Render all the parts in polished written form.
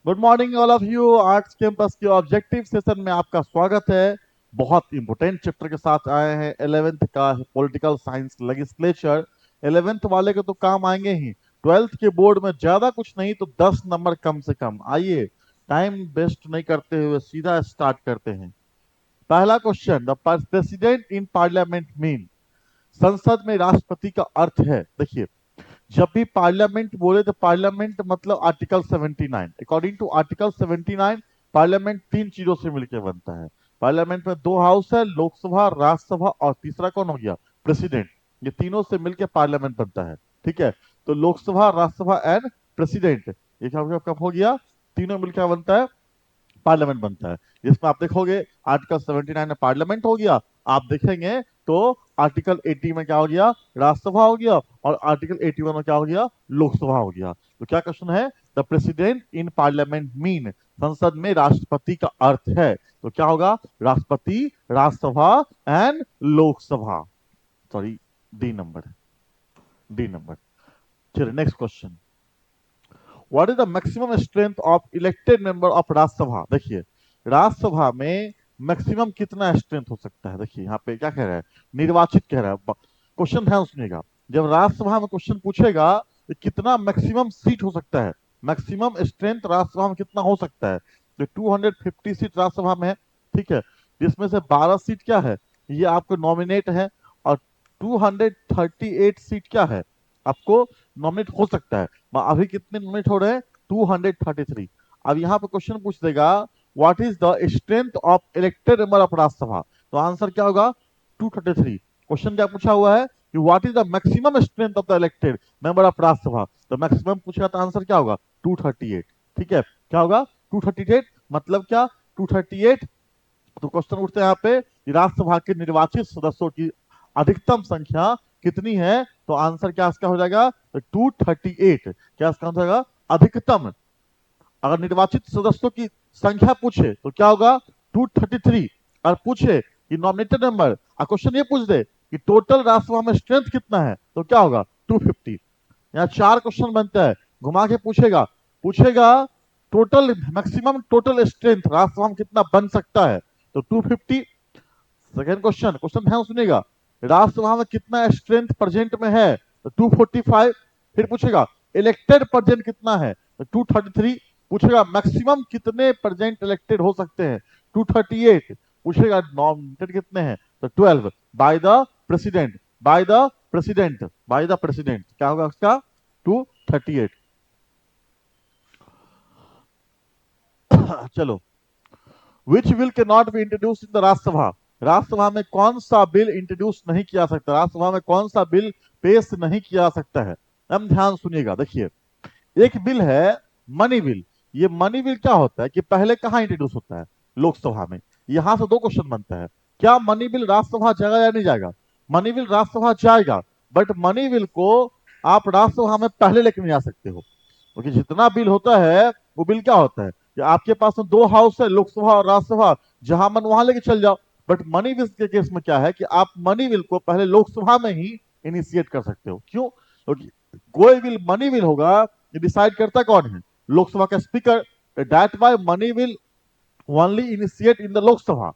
Good morning all of you. Arts campus के objective session में आपका स्वागत है। बहुत इंपोर्टेंट चैप्टर के साथ आए हैं। 11th का पॉलिटिकल साइंस लेजिस्लेचर। 11th वाले के तो काम आएंगे ही, 12th के बोर्ड में ज्यादा कुछ नहीं तो 10 नंबर कम से कम। आइए टाइम वेस्ट नहीं करते हुए सीधा स्टार्ट करते हैं। पहला question, the president in parliament mean, संसद में राष्ट्रपति का अर्थ है। देखिए, जब भी पार्लियामेंट बोले तो पार्लियामेंट मतलब article 79। According to article 79 parliament तीन चीजों से मिलकर बनता है। पार्लियामेंट में दो हाउस है, लोकसभा, राज्यसभा, और तीसरा कौन हो गया? प्रेसिडेंट। ये तीनों से मिलकर पार्लियामेंट बनता है। ठीक है, तो लोकसभा, राज्यसभा एंड प्रेसिडेंट, ये कब हो गया? तीनों मिलकर बनता है, पार्लियामेंट बनता है। जिसमें आप देखोगे आर्टिकल 79 में पार्लियामेंट हो गया, आप देखेंगे तो आर्टिकल 80 में क्या हो गया? राज्यसभा हो गया, और आर्टिकल 81 में क्या हो गया? लोकसभा हो गया। तो क्या क्वेश्चन है? The president in parliament mean, संसद में राष्ट्रपति का अर्थ है। तो क्या होगा? राष्ट्रपति, Rajya Sabha and Lok Sabha. Sorry, D number, D number. चलिए next question, what is the maximum strength of elected member of Rajya Sabha. देखिए, राज्यसभा में मैक्सिमम कितना स्ट्रेंथ हो सकता है? देखिए यहाँ पे क्या कह रहा है, निर्वाचित कह रहा है। क्वेश्चन ध्यान सुनिएगा, जब राज्यसभा में क्वेश्चन पूछेगा तो कितना मैक्सिमम सीट हो सकता है, मैक्सिमम स्ट्रेंथ राज्यसभा में कितना हो सकता है। तो 250 सीट राज्यसभा में है, ठीक है, जिसमें से 12 सीट क्या है, ये आपको नॉमिनेट है, और 238 सीट क्या है, आपको नॉमिनेट हो सकता है। अभी कितने नॉमिनेट हो रहे हैं? 233। अब यहाँ पे क्वेश्चन पूछ देगा what is the strength of elected member of Rajya Sabha, तो आंसर क्या होगा? 233। क्वेश्चन क्या पूछा हुआ है कि what is the maximum strength of the elected member of Rajya Sabha, तो मैक्सिमम पूछेगा तो आंसर क्या होगा? 238। ठीक है, क्या होगा? 238 मतलब क्या? 238। तो क्वेश्चन उठते हैं यहाँ पे, राज्यसभा के निर्वाचित सदस्यों की अधिकतम संख्या कितनी है, तो आंसर क्या इसका हो जाएगा? 238। क्या इसका आंसर होगा? अधिकतम। अगर निर्वाचित सदस्यों की संख्या पूछे तो क्या होगा? 233। और पूछे कि नॉमिनेटेड मेंबर, और क्वेश्चन ये पूछ दे कि टोटल राज्यसभा में स्ट्रेंथ कितना है, तो क्या होगा? 250। यहाँ चार क्वेश्चन बनता है, घुमा के पूछेगा, पूछेगा total maximum total strength Rajya Sabha में कितना बन सकता है, तो 250। सेकेंड क्वेश्चन, क्वेश्चन ध्यान सुनिएगा, राज्यसभा में कितना स्ट्रेंथ प्रेजेंट में है, तो 245। फिर पूछेगा इलेक्टेड प्रेजेंट कितना है, तो 233। पूछेगा मैक्सिमम कितने प्रेजेंट इलेक्टेड हो सकते हैं, 238। पूछेगा नॉमिनेटेड कितने हैं, तो 12 by the president, by the president, by the president. क्या होगा उसका? 238। चलो, विच बिल के not be introduce in the Rajya Sabha, Rajya Sabha में कौन सा बिल इंट्रोड्यूस नहीं किया सकता, राज्यसभा में कौन सा बिल पेश नहीं किया सकता है। हम ध्यान सुनिएगा, देखिए एक बिल है मनी बिल। ये मनी बिल क्या होता है कि पहले कहाँ इंट्रोड्यूस होता है? लोकसभा में। यहां से दो क्वेश्चन बनता है, क्या मनी बिल राज्यसभा जाएगा या नहीं जाएगा? मनी बिल राज्यसभा जाएगा, बट मनी बिल को आप राज्यसभा में पहले लेकर नहीं आ सकते हो, क्योंकि जितना बिल होता है वो बिल क्या होता है कि आपके पास में दो हाउस है, लोकसभा और राज्यसभा, जहां मन वहां लेके चल जाओ। बट मनी बिल के केस में क्या है कि आप मनी बिल को पहले लोकसभा में ही इनिशिएट कर सकते हो। क्यों? क्योंकि कोई बिल मनी बिल होगा, ये डिसाइड करता कौन है? लोकसभा का speaker. That why money bill only initiate in the Lok Sabha.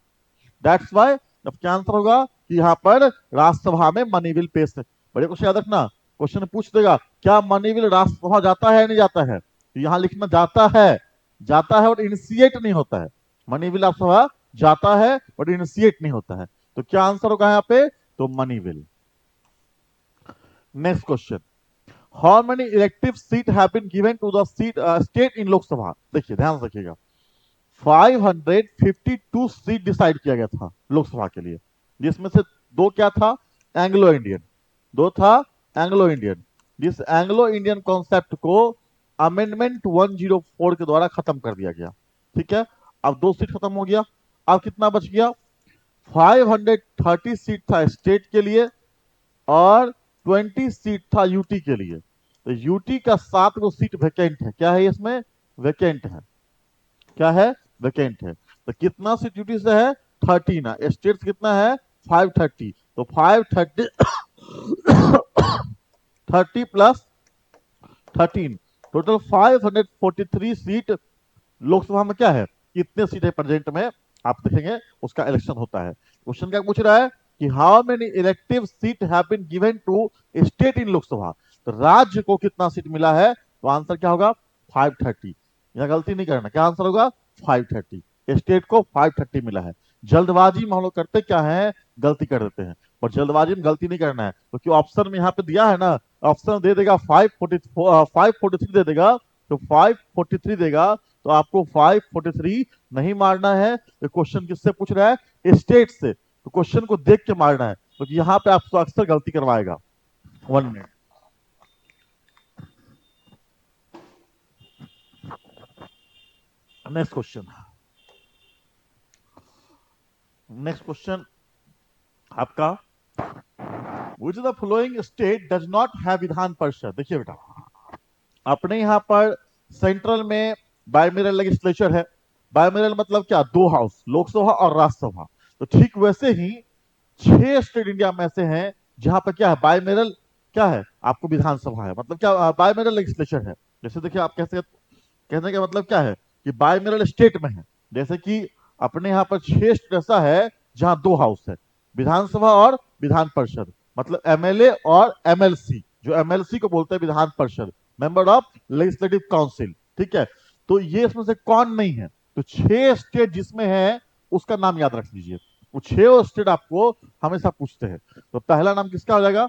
That's why अब क्या आंसर होगा कि यहाँ पर राज्यसभा में मनी बिल पेश है। बड़े क्वेश्चन याद रखना, क्वेश्चन पूछ देगा क्या मनी बिल राज्यसभा जाता है या नहीं जाता है, तो यहाँ लिखना जाता है, जाता है और इनिशिएट नहीं होता है। मनी बिल राज्यसभा जाता है और इनिशिएट नहीं होता है। तो क्या आंसर होगा यहाँ पे? तो money bill. Next question, how many elective seat have been given to the seat state in Lok Sabha. देखिए ध्यान रखिएगा, 552 सीट डिसाइड किया गया था लोकसभा के लिए, जिसमें से दो क्या था? एंग्लो इंडियन, दो था एंग्लो इंडियन। जिस एंग्लो इंडियन कॉन्सेप्ट को अमेंडमेंट 104 के द्वारा खत्म कर दिया गया। ठीक है, अब दो सीट खत्म हो गया, अब कितना बच गया? 530 सीट था स्टेट के लिए, और 20 सीट था यूटी के लिए। तो यूटी का 7 गो सीट वैकेंट है। क्या है इसमें? वैकेंट है। क्या है? वैकेंट है। तो कितना सीट यूटी से है? 13 है। स्टेट कितना है? 530। तो 530 30 प्लस 13, टोटल 543 सीट लोकसभा में क्या है कि इतने सीटें प्रेजेंट में आप देखेंगे उसका इलेक्शन होता है। क्वेश्चन क्या पूछ रहा है कि how many elective seat have been given to state in Lok Sabha, तो राज्य को कितना सीट मिला है, तो आंसर क्या होगा 530। यहां गलती नहीं करना, क्या आंसर होगा 530। स्टेट को 530 मिला है। जल्दबाजी में हम लोग करते क्या है, गलती कर देते हैं, और जल्दबाजी में गलती नहीं करना है, क्योंकि ऑप्शन में यहाँ पे दिया है ना, ऑप्शन दे देगा 543 दे देगा, तो 543 देगा, तो आपको 543 नहीं मारना है। तो क्वेश्चन किससे पूछ रहा है, स्टेट से, तो क्वेश्चन को देख के मारना है, क्योंकि यहाँ पे आपको अक्सर गलती करवाएगा। 1 minute. Next question, next question आपका, which the following state does not have Vidhan Parishad. देखिए बेटा, अपने यहाँ पर सेंट्रल में बायमिरल लेजिस्लेचर है। बायमिरल मतलब क्या, दो हाउस, लोकसभा और राज्यसभा। तो ठीक वैसे ही 6 स्टेट इंडिया में ऐसे हैं जहां पर क्या है, बायमिरल क्या है, आपको विधानसभा है, मतलब क्या बायमिरल लेजिस्लेचर है। जैसे देखिए आप कैसे, कहने का मतलब क्या है कि बायमिरल स्टेट में है। जैसे कि अपने यहाँ पर 6 स्टेट ऐसा है जहां दो हाउस है, विधानसभा और विधान परिषद, मतलब एमएलए और एमएलसी, जो एमएलसी को बोलते हैं Vidhan Parishad, member of legislative council. ठीक है, तो ये इसमें से कौन नहीं है, तो 6 स्टेट जिसमें है उसका नाम याद रख लीजिए। वो 6 स्टेट आपको हमेशा पूछते हैं। तो पहला नाम किसका हो जाएगा,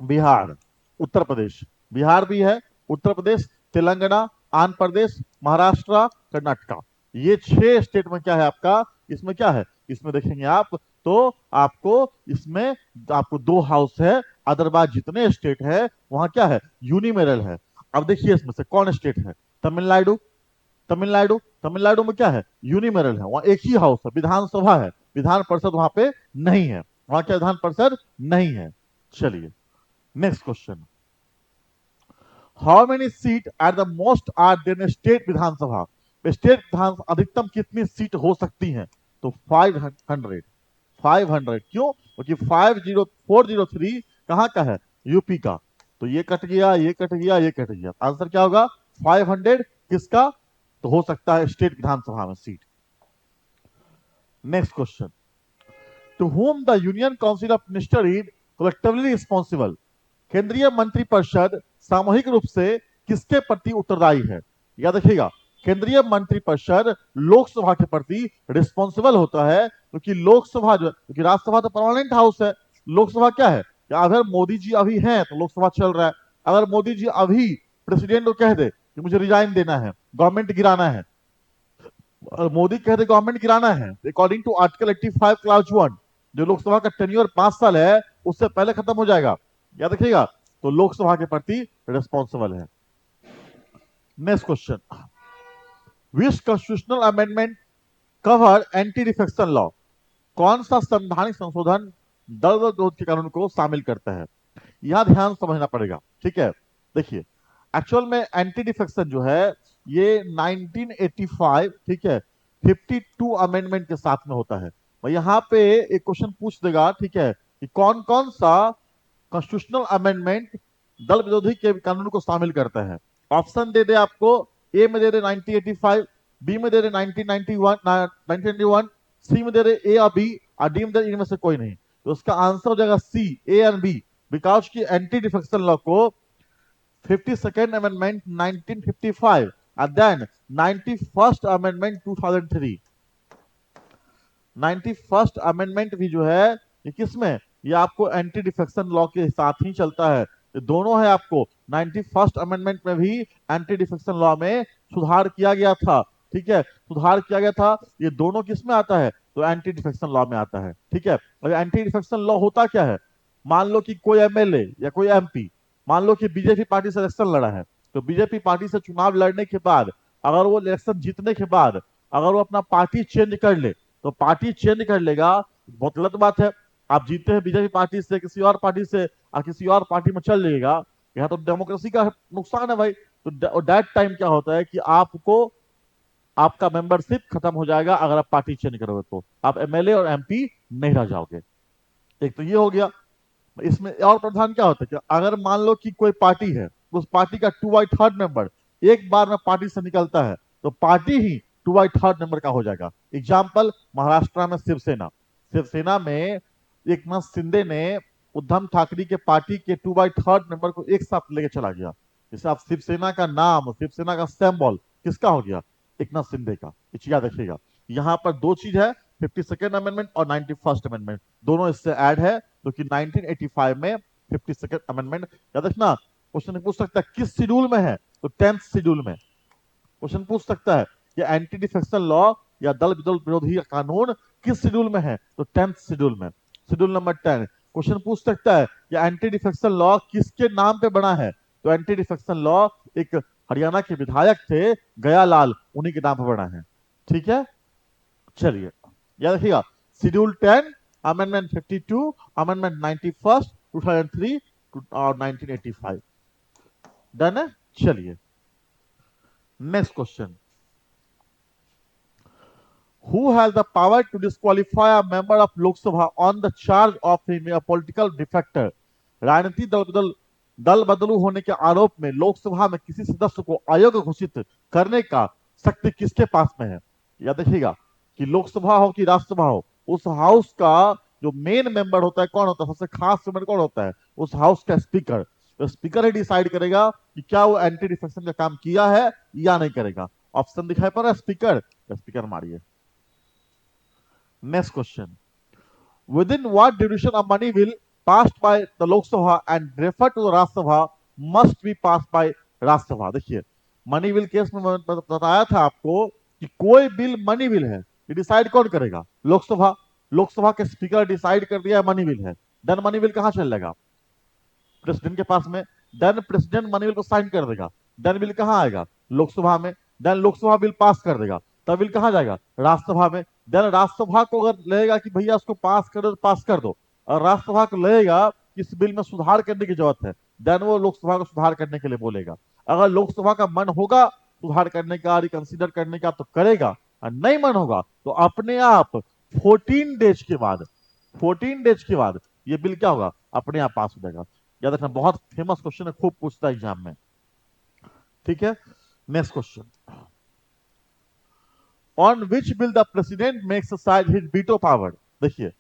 बिहार, उत्तर प्रदेश, बिहार भी है, उत्तर प्रदेश, तेलंगाना, आंध्र प्रदेश, महाराष्ट्र, कर्नाटका। ये 6 स्टेट में क्या है आपका, इसमें क्या है, इसमें देखेंगे आप, तो आपको इसमें आपको दो हाउस है, अदरवाइज जितने स्टेट है वहां क्या है, यूनिमेरल है। अब देखिए इसमें से कौन स्टेट है, तमिलनाडु, तमिलनाडु, तमिलनाडु में क्या है, यूनिमेरल है, वहां एक ही हाउस है, विधानसभा है, विधान परिषद वहां पे नहीं है, वहां क्या विधान परिषद नहीं है। चलिए next question, how many seat at the most are then state Vidhan Sabha, state विधान अधिकतम कितनी सीट हो सकती हैं, तो 500, 500 क्यों, क्योंकि 403 कहाँ का है, यूपी का। तो ये कट गया, ये कट गया, ये कट गया, आंसर क्या होगा 500 किसका, तो हो सकता है स्टेट विधानसभा में seat. Next question, to whom the union council of minister is collectively responsible, केंद्रीय मंत्रिपरिषद सामूहिक रूप से किसके प्रति उत्तरदायी है। याद रखिएगा, केंद्रीय मंत्रिपरिषद लोकसभा के प्रति रिस्पॉन्सिबल होता है, क्योंकि लोकसभा जो, क्योंकि राज्यसभा तो परमानेंट हाउस है, लोकसभा क्या है, अगर मोदी जी अभी हैं तो लोकसभा चल रहा है, अगर मोदी जी अभी प्रेसिडेंट को कह दे कि मुझे रिजाइन देना है, गवर्नमेंट गिराना है, मोदी कह दे गवर्नमेंट गिराना है, अकॉर्डिंग टू आर्टिकल 85 क्लास 1, जो लोकसभा का टेन्योर 5 साल है उससे पहले खत्म हो जाएगा, याद रखिएगा, तो लोकसभा के प्रति रिस्पॉन्सिबल है। Next question, which constitutional amendment cover anti defection law, कौन सा संवैधानिक संशोधन दल विरोध के कानून को शामिल करता है। यहां ध्यान समझना पड़ेगा, ठीक है। देखिए एक्चुअल में एंटी डिफेक्शन जो है ये 1985, ठीक है, 52 अमेंडमेंट के साथ में होता है। और यहाँ पे एक क्वेश्चन पूछ देगा, ठीक है, कि कौन कौन सा कॉन्स्टिट्यूशनल अमेंडमेंट दल विरोधी के कानून को शामिल करता है। ऑप्शन दे दे आपको, ए में दे दे 1985, बी में दे दे 1991, सी में दे दे ए और बी, और डी में दे इनमें से कोई नहीं। तो उसका आंसर हो जाएगा सी, ए एंड बी, बिकॉज की एंटी डिफेक्शन लॉ को 52nd amendment 1955 and then 91st amendment 2003, 91st amendment भी जो है ये किसमें, ये आपको एंटी डिफेक्शन लॉ के साथ ही चलता है। ये दोनों है, आपको 91st अमेंडमेंट में भी एंटी डिफेक्शन लॉ में सुधार किया गया था, ठीक है, सुधार किया गया था। ये दोनों किस में आता है, तो एंटी डिफेक्शन लॉ में आता है, ठीक है। और एंटी डिफेक्शन लॉ होता क्या है, मान लो कि कोई एमएलए या कोई एमपी, मान लो कि बीजेपी पार्टी से इलेक्शन लड़ा है, तो बीजेपी पार्टी से चुनाव लड़ने के बाद अगर वो इलेक्शन जीतने के बाद अगर वो अपना पार्टी चेंज कर ले, तो पार्टी चेंज कर लेगा, बहुत गलत बात है। आप जीते हैं बीजेपी पार्टी से किसी और पार्टी से और किसी और पार्टी में चल जाएगा, यहाँ तो डेमोक्रेसी का नुकसान है भाई। तो दैट टाइम क्या होता है कि आपको आपका मेंबरशिप खत्म हो जाएगा, अगर आप पार्टी चेंज करोगे तो आप एमएलए और एमपी नहीं रह जाओगे। एक तो ये हो गया। इसमें और प्रावधान क्या होता है कि अगर मान लो कि कोई पार्टी है, उस पार्टी का 2/3 मेंबर एक बार में पार्टी से निकलता है, तो पार्टी ही 2/3 नंबर का हो जाएगा। एग्जाम्पल, महाराष्ट्र में शिवसेना, शिवसेना में एकनाथ शिंदे ने उद्धव ठाकरे के पार्टी के 2/3 नंबर को एक साथ लेके चला गया। जैसे आप शिवसेना का नाम, शिवसेना का सिंबल किसका हो गया? एकनाथ शिंदे का। ये चीज याद रखिएगा। यहाँ पर दो चीज है, 52nd अमेंडमेंट और 91st अमेंडमेंट, दोनों इससे ऐड है, जो कि 1985 में 52nd अमेंडमेंट। याद रखना, क्वेश्चन पूछ सकता है किस शेड्यूल में है, तो 10th शेड्यूल में। क्वेश्चन पूछ सकता है कि एंटी डिफेक्शन लॉ या दल विरोधी कानून किस शेड्यूल में है, तो 10th शेड्यूल में, शेड्यूल नंबर 10। क्वेश्चन पूछ सकता है कि एंटी डिफेक्शन लॉ किसके नाम पे बना है, तो एंटी डिफेक्शन लॉ एक हरियाणा के विधायक थे गयालाल, उन्हीं के नाम पे बना है। ठीक है, चलिए याद रखिएगा, शेड्यूल 10, अमेंडमेंट 52, अमेंडमेंट 91st 2003 और 1985। डन है। चलिए next question, who has the power to disqualify a member of Lok Sabha on the charge of him a political defector? राजनीतिक दल बदलू होने के आरोप में लोकसभा में किसी सदस्य को अयोग्य घोषित करने का शक्ति किसके पास में है? याद रखिएगा कि लोकसभा हो कि राज्यसभा हो, उस हाउस का जो मेन मेंबर होता है कौन होता है, सबसे खास मेंबर कौन होता है? उस हाउस का स्पीकर। तो स्पीकर ही डिसाइड करेगा कि क्या वो एंटी डिफेक्शन का काम किया है या नहीं करेगा। ऑप्शन दिखाई पड़ रहा है स्पीकर, स्पीकर मारिए। Next question. Within what duration a money bill passed by the Lok Sabha and referred to the Rajya Sabha must be passed by Rajya Sabha? देखिए, मनी बिल केस में बताया था आपको कि कोई बिल मनी बिल है, ये decide कौन करेगा? लोकसभा। लोकसभा के स्पीकर डिसाइड कर दिया मनी बिल है, देन मनी बिल कहां चलेगा? प्रेसिडेंट के पास में। देन प्रेसिडेंट मनी बिल को साइन कर देगा, देन बिल कहां आएगा? लोकसभा में। देन लोकसभा बिल पास कर देगा, तब बिल कहां जाएगा? राज्यसभा में। देन राज्यसभा को अगर लगेगा कि भैया उसको पास कर दो, पास कर दो, और राज्यसभा को लगेगा कि इस बिल में सुधार करने की जरूरत है, देन वो लोकसभा को सुधार करने के लिए बोलेगा। अगर लोकसभा का मन होगा सुधार करने का, रिकंसिडर करने का, तो करेगा, और नहीं मन होगा तो अपने आप 14 डेज के बाद, 14 डेज के बाद ये बिल क्या होगा? अपने आप पास हो जाएगा। याद रखना, बहुत फेमस क्वेश्चन है, खूब पूछता है एग्जाम में। ठीक है, next question, on which bill the president makes exercise his veto power? देखिए,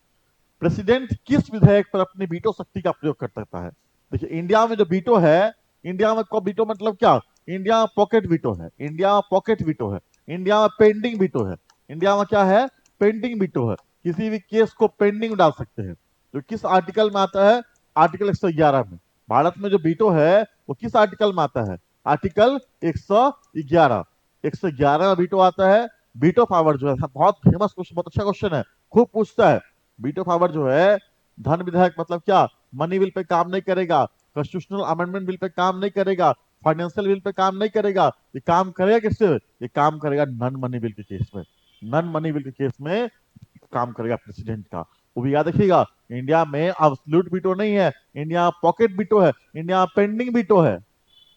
प्रेसिडेंट किस विधेयक पर अपनी वीटो शक्ति का प्रयोग कर सकता है? देखिए, इंडिया में जो वीटो है, इंडिया में वीटो मतलब क्या? इंडिया में पॉकेट वीटो है, इंडिया में पॉकेट वीटो है, इंडिया में पेंडिंग वीटो है। इंडिया में क्या है? पेंडिंग वीटो है, किसी भी केस को पेंडिंग डाल सकते हैं। तो किस आर्टिकल में आता है? आर्टिकल 111 में। भारत में जो वीटो है वो किस आर्टिकल में आता है? आर्टिकल 111। 111 में वीटो आता है। वीटो पावर जो है, बहुत फेमस क्वेश्चन, बहुत अच्छा क्वेश्चन है, खूब पूछता है। वीटो पावर जो है, धन विधेयक मतलब क्या? मनी बिल पे काम नहीं करेगा, कॉन्स्टिट्यूशनल अमेंडमेंट बिल पे काम नहीं करेगा, फाइनेंशियल बिल पे काम नहीं करेगा। ये काम करेगा किससे? ये काम करेगा नन मनी बिल के केस में। नन मनी बिल के केस में काम करेगा प्रेसिडेंट का। वो भी याद रखिएगा, इंडिया में एब्सोल्यूट वीटो नहीं है, इंडिया पॉकेट वीटो है, इंडिया पेंडिंग वीटो है।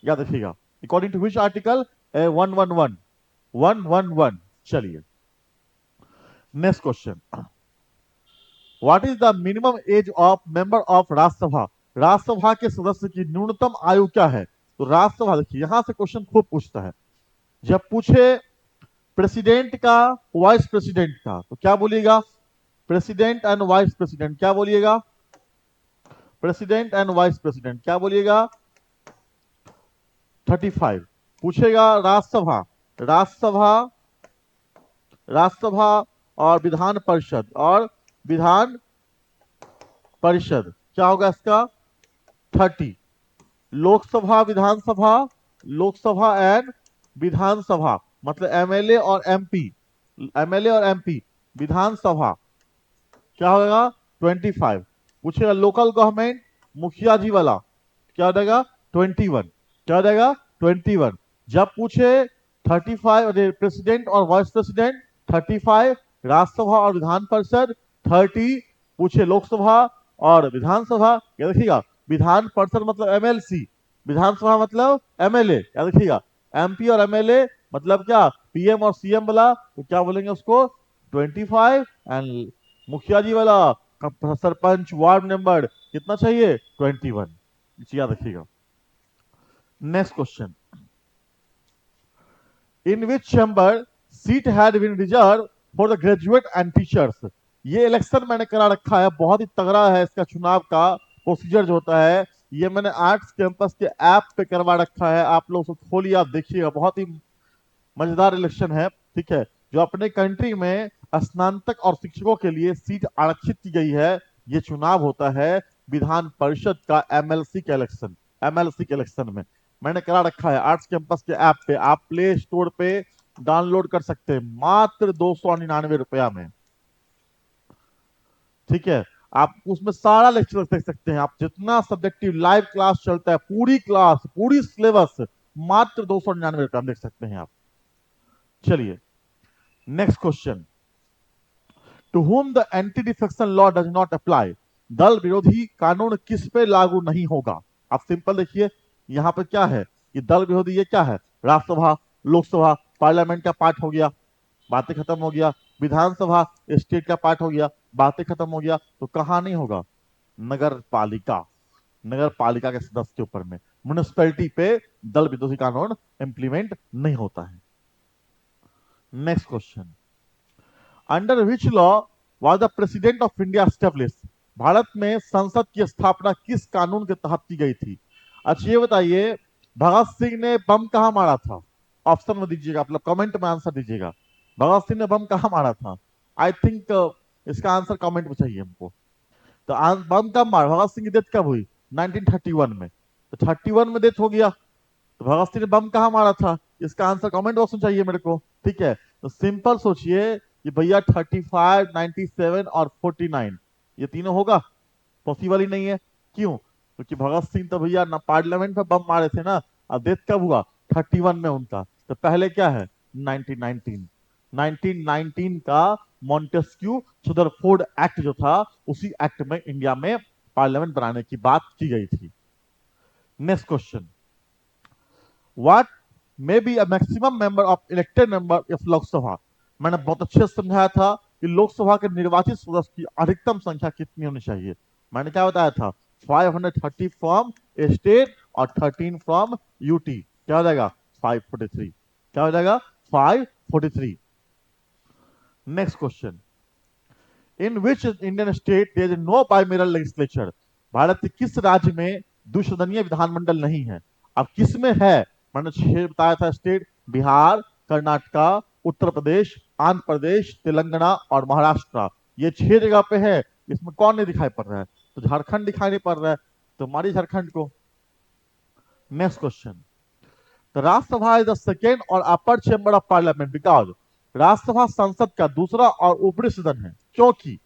याद रखिएगा, अकॉर्डिंग टू विच आर्टिकल? 111। चलिए next question, what is the minimum as of member of Rajya Sabha? Rajya Sabha के सदस्य की न्यूनतम आयु क्या है? तो राज्यसभा, देखिए यहां से क्वेश्चन खूब पूछता है। जब पूछे प्रेसिडेंट का, वाइस प्रेसिडेंट का, तो क्या बोलिएगा? प्रेसिडेंट एंड वाइस प्रेसिडेंट, क्या बोलिएगा? प्रेसिडेंट एंड वाइस प्रेसिडेंट, क्या बोलिएगा? 35। पूछेगा राज्यसभा, राज्यसभा, राज्यसभा और विधान परिषद, और विधान परिषद क्या होगा इसका? 30। लोकसभा विधानसभा, लोकसभा एंड विधानसभा मतलब एमएलए और एमपी, एमएलए और एमपी, विधानसभा क्या होगा? 25। पूछेगा लोकल गवर्नमेंट, मुखिया जी वाला, क्या हो जाएगा? 21। क्या हो जाएगा? 21। जब पूछे 35 प्रेसिडेंट और वाइस प्रेसिडेंट, 35 राज्यसभा और विधान परिषद, 30 पूछे लोकसभा और विधानसभा। याद रखिएगा, विधान परिषद मतलब एमएलसी, विधानसभा मतलब एमएलए। याद रखिएगा, एमपी और एमएलए मतलब क्या? पीएम और सीएम वाला, तो क्या बोलेंगे उसको? 25। एंड मुखिया जी वाला, सरपंच, वार्ड मेंबर, कितना चाहिए? 21। याद रखिएगा। Next question, in which chamber seat had been reserve for the graduate and teachers. ये इलेक्शन मैंने करा रखा है, बहुत ही तगड़ा है इसका चुनाव का प्रोसीजर जो होता है। ये मैंने आर्ट्स कैंपस के ऐप पे करवा रखा है, आप लोग उसको खोलिए, आप देखिएगा, बहुत ही मजेदार इलेक्शन है। ठीक है, जो अपने कंट्री में स्नातक और शिक्षकों के लिए सीट आरक्षित की गई है, ये चुनाव होता है विधान परिषद का, एमएलसी के इलेक्शन। एमएलसी के इलेक्शन में मैंने करा रखा है आर्ट्स कैंपस के ऐप पे, आप प्ले स्टोर पे डाउनलोड कर सकते हैं मात्र 299 रुपया में। ठीक है, आप उसमें सारा लेक्चर देख सकते हैं, आप जितना सब्जेक्टिव लाइव क्लास चलता है, पूरी क्लास पूरी सिलेबस मात्र 299 रुपया में देख सकते हैं आप। चलिए next question, to whom the anti defection law does not apply. दल विरोधी कानून किस पे लागू नहीं होगा। आप सिंपल देखिए, यहां पर क्या है, ये दल विरोधी, ये क्या है, राज्यसभा, लोकसभा, पार्लियामेंट का पार्ट हो गया, बातें खत्म हो गया। विधानसभा स्टेट का पार्ट हो गया, बातें खत्म हो गया। तो कहां नहीं होगा, नगर पालिका, नगर पालिका के सदस्य के ऊपर में, म्यूनिसपैलिटी पे दल विरोधी कानून इंप्लीमेंट नहीं होता है। Next question, under which law was the president of India establish. Bharat में संसद की स्थापना किस कानून के तहत की गई थी। अच्छा ये बताइए, भगत सिंह ने बम कहां मारा था। ऑप्शन में दीजिएगा, आप लोग कमेंट में आंसर दीजिएगा, भगत सिंह ने बम कहां मारा था। आई थिंक इसका आंसर कमेंट में चाहिए हमको। तो बम कब मारा, भगत सिंह की डेथ कब हुई, 1931 में। तो 31 में डेथ हो गया, तो भगत सिंह ने बम कहां मारा था, इसका आंसर कमेंट बॉक्स में चाहिए मेरे को। ठीक है, तो सिंपल सोचिए कि भैया 35, 97 और 49, ये तीनों होगा, पॉसिबल ही नहीं है। क्यों, क्योंकि भगत सिंह तो भैया ना पार्लियामेंट में बम मारे थे ना, अब डेथ कब हुआ, 31 में उनका। तो पहले क्या है, 1919, 1919 का मॉन्टेस्क्यू सदरफोर्ड एक्ट जो था, उसी एक्ट में इंडिया में पार्लियामेंट बनाने की बात की गई थी। Next question, what may be a maximum member of elected member of Lok Sabha. मैंने बहुत अच्छे से समझाया था कि लोकसभा के निर्वाचित सदस्य की अधिकतम संख्या कितनी होनी चाहिए। मैंने क्या बताया था, 530 फ्रॉम स्टेट और 13 फ्रॉम यूटी। क्या हो जाएगा, 543। क्या हो जाएगा, 543। Next question, in which Indian state there is no bicameral legislature. Bharat के किस राज्य में द्विसदनीय विधानमंडल नहीं है। अब किस में है, मैंने छह बताया था स्टेट, बिहार, कर्नाटका, उत्तर प्रदेश, आंध्र प्रदेश, तेलंगाना और महाराष्ट्र। ये 6 जगह पे है, इसमें कौन नहीं दिखाई पड़ रहा है, तो झारखंड दिखाई नहीं पड़ रहा है, तो हमारी झारखंड को। नेक्स्ट क्वेश्चन, तो राज्यसभा इज द सेकेंड और upper chamber of parliament because. Rajya Sabha संसद का दूसरा और ऊपरी सदन है, क्योंकि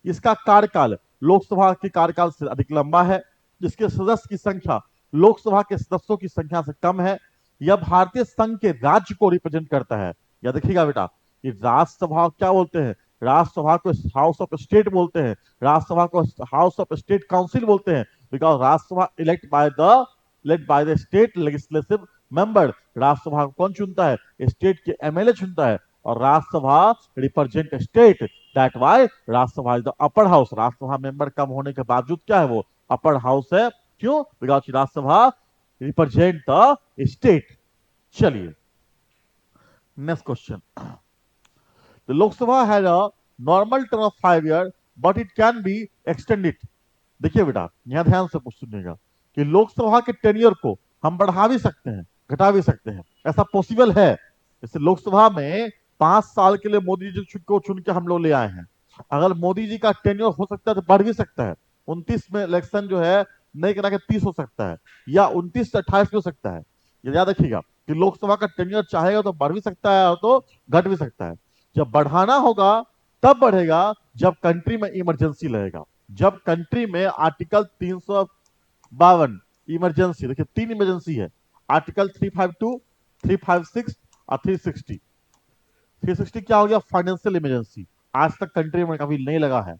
इसका कार्यकाल लोकसभा के कार्यकाल से अधिक लंबा है, जिसके सदस्य की संख्या लोकसभा के सदस्यों की संख्या से कम है। यह भारतीय संघ के राज्य को रिप्रेजेंट करता है। या देखिएगा बेटा, ये राज्यसभा क्या बोलते हैं, राज्यसभा को हाउस ऑफ स्टेट बोलते हैं, राज्यसभा को हाउस ऑफ स्टेट काउंसिल बोलते हैं, because Rajya Sabha elect by the state legislative member. Rajya Sabha को कौन चुनता है, स्टेट के एमएलए चुनता है, और Rajya Sabha represent state, that why Rajya Sabha is the upper house. Rajya Sabha member कम होने के बावजूद क्या है, वो अपर हाउस है। क्यों, because Rajya Sabha represent the state. चलिए next question, the Lok Sabha has a normal term of 5 year but it can be extended. देखिए बेटा, यहां ध्यान से सुनिएगा कि लोकसभा के टेन्योर को हम बढ़ा भी सकते हैं, घटा भी सकते हैं, ऐसा पॉसिबल है। जैसे लोकसभा में 5 साल के लिए मोदी जी को चुन के हम लोग ले आए हैं, अगर मोदी जी का टेन्योर हो सकता है तो बढ़ भी सकता है। 29 में इलेक्शन जो है नहीं करा के 30 हो सकता है, या 29 से 28 हो सकता है। ये याद रखिएगा कि लोकसभा का टेन्योर चाहेगा तो बढ़ भी सकता है और तो घट भी सकता है। जब बढ़ाना होगा तब बढ़ेगा जब कंट्री में इमरजेंसी लगेगा, जब कंट्री में आर्टिकल 352 इमरजेंसी, देखिए 3 इमरजेंसी है, आर्टिकल 352, 356 और 360। 360 क्या हो गया, फाइनेंशियल इमरजेंसी, आज तक कंट्री में कभी नहीं लगा है।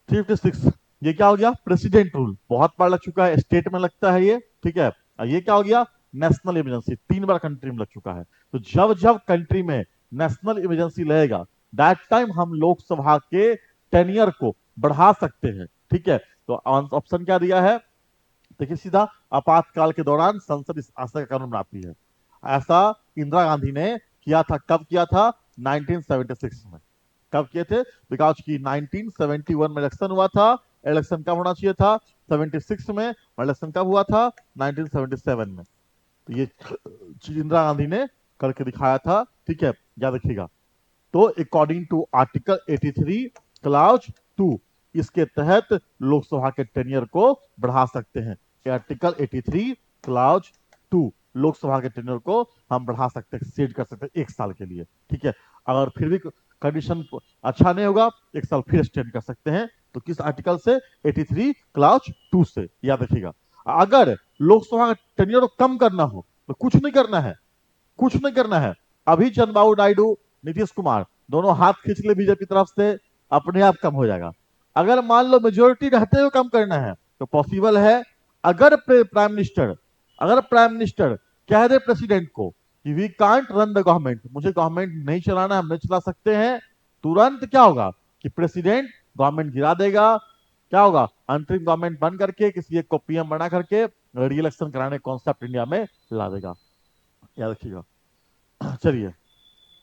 356 ये क्या हो गया, प्रेसिडेंट रूल, बहुत बार लग चुका है, स्टेट में लगता है ये। ठीक है, और ये क्या हो गया, नेशनल इमरजेंसी, 3 बार कंट्री में लग चुका है। तो जब जब कंट्री में नेशनल इमरजेंसी लगेगा, दैट टाइम हम लोकसभा के टेनियर को बढ़ा सकते हैं। ठीक है, तो ऑप्शन क्या दिया है, देखिए सीधा, आपातकाल के दौरान संसद इस आशय का कानून बनाती है। ऐसा इंदिरा गांधी ने किया था। कब किया था? 1976 में। कब किए थे? बिकॉज की 1971 में इलेक्शन हुआ था। इलेक्शन कब होना चाहिए था? 76 में। इलेक्शन कब हुआ था? 1977 में। तो ये चीज इंदिरा गांधी ने करके दिखाया था। ठीक है, याद रखिएगा। तो अकॉर्डिंग टू आर्टिकल 83 क्लाउज 2, इसके तहत लोकसभा के टेनियर को बढ़ा सकते हैं। आर्टिकल 83 क्लाउज 2, लोकसभा के टेनियर को हम बढ़ा सकते हैं, सेट कर सकते हैं 1 साल के लिए। ठीक है, अगर फिर भी कंडीशन अच्छा नहीं होगा, 1 साल फिर एक्सटेंड कर सकते हैं। तो किस आर्टिकल से? 83 क्लाउज 2 से, याद रखिएगा। अगर लोकसभा का टेनियर को कम करना हो तो कुछ नहीं करना है, कुछ नहीं करना है। अभी चंद्रबाबू नायडू, नीतीश कुमार दोनों हाथ खींच ले बीजेपी तरफ से, अपने आप कम हो जाएगा। अगर मान लो मेजोरिटी रहते हुए कम करना है तो पॉसिबल है। अगर प्राइम मिनिस्टर कह दे प्रेसिडेंट को कि we can't run the government, मुझे गवर्नमेंट नहीं चलाना, हम नहीं चला सकते हैं, तुरंत क्या होगा कि प्रेसिडेंट गवर्नमेंट गिरा देगा। क्या होगा? अंतरिम गवर्नमेंट बन करके किसी एक को पीएम बना करके री इलेक्शन कराने कॉन्सेप्ट इंडिया में ला देगा। याद रखिएगा। चलिए,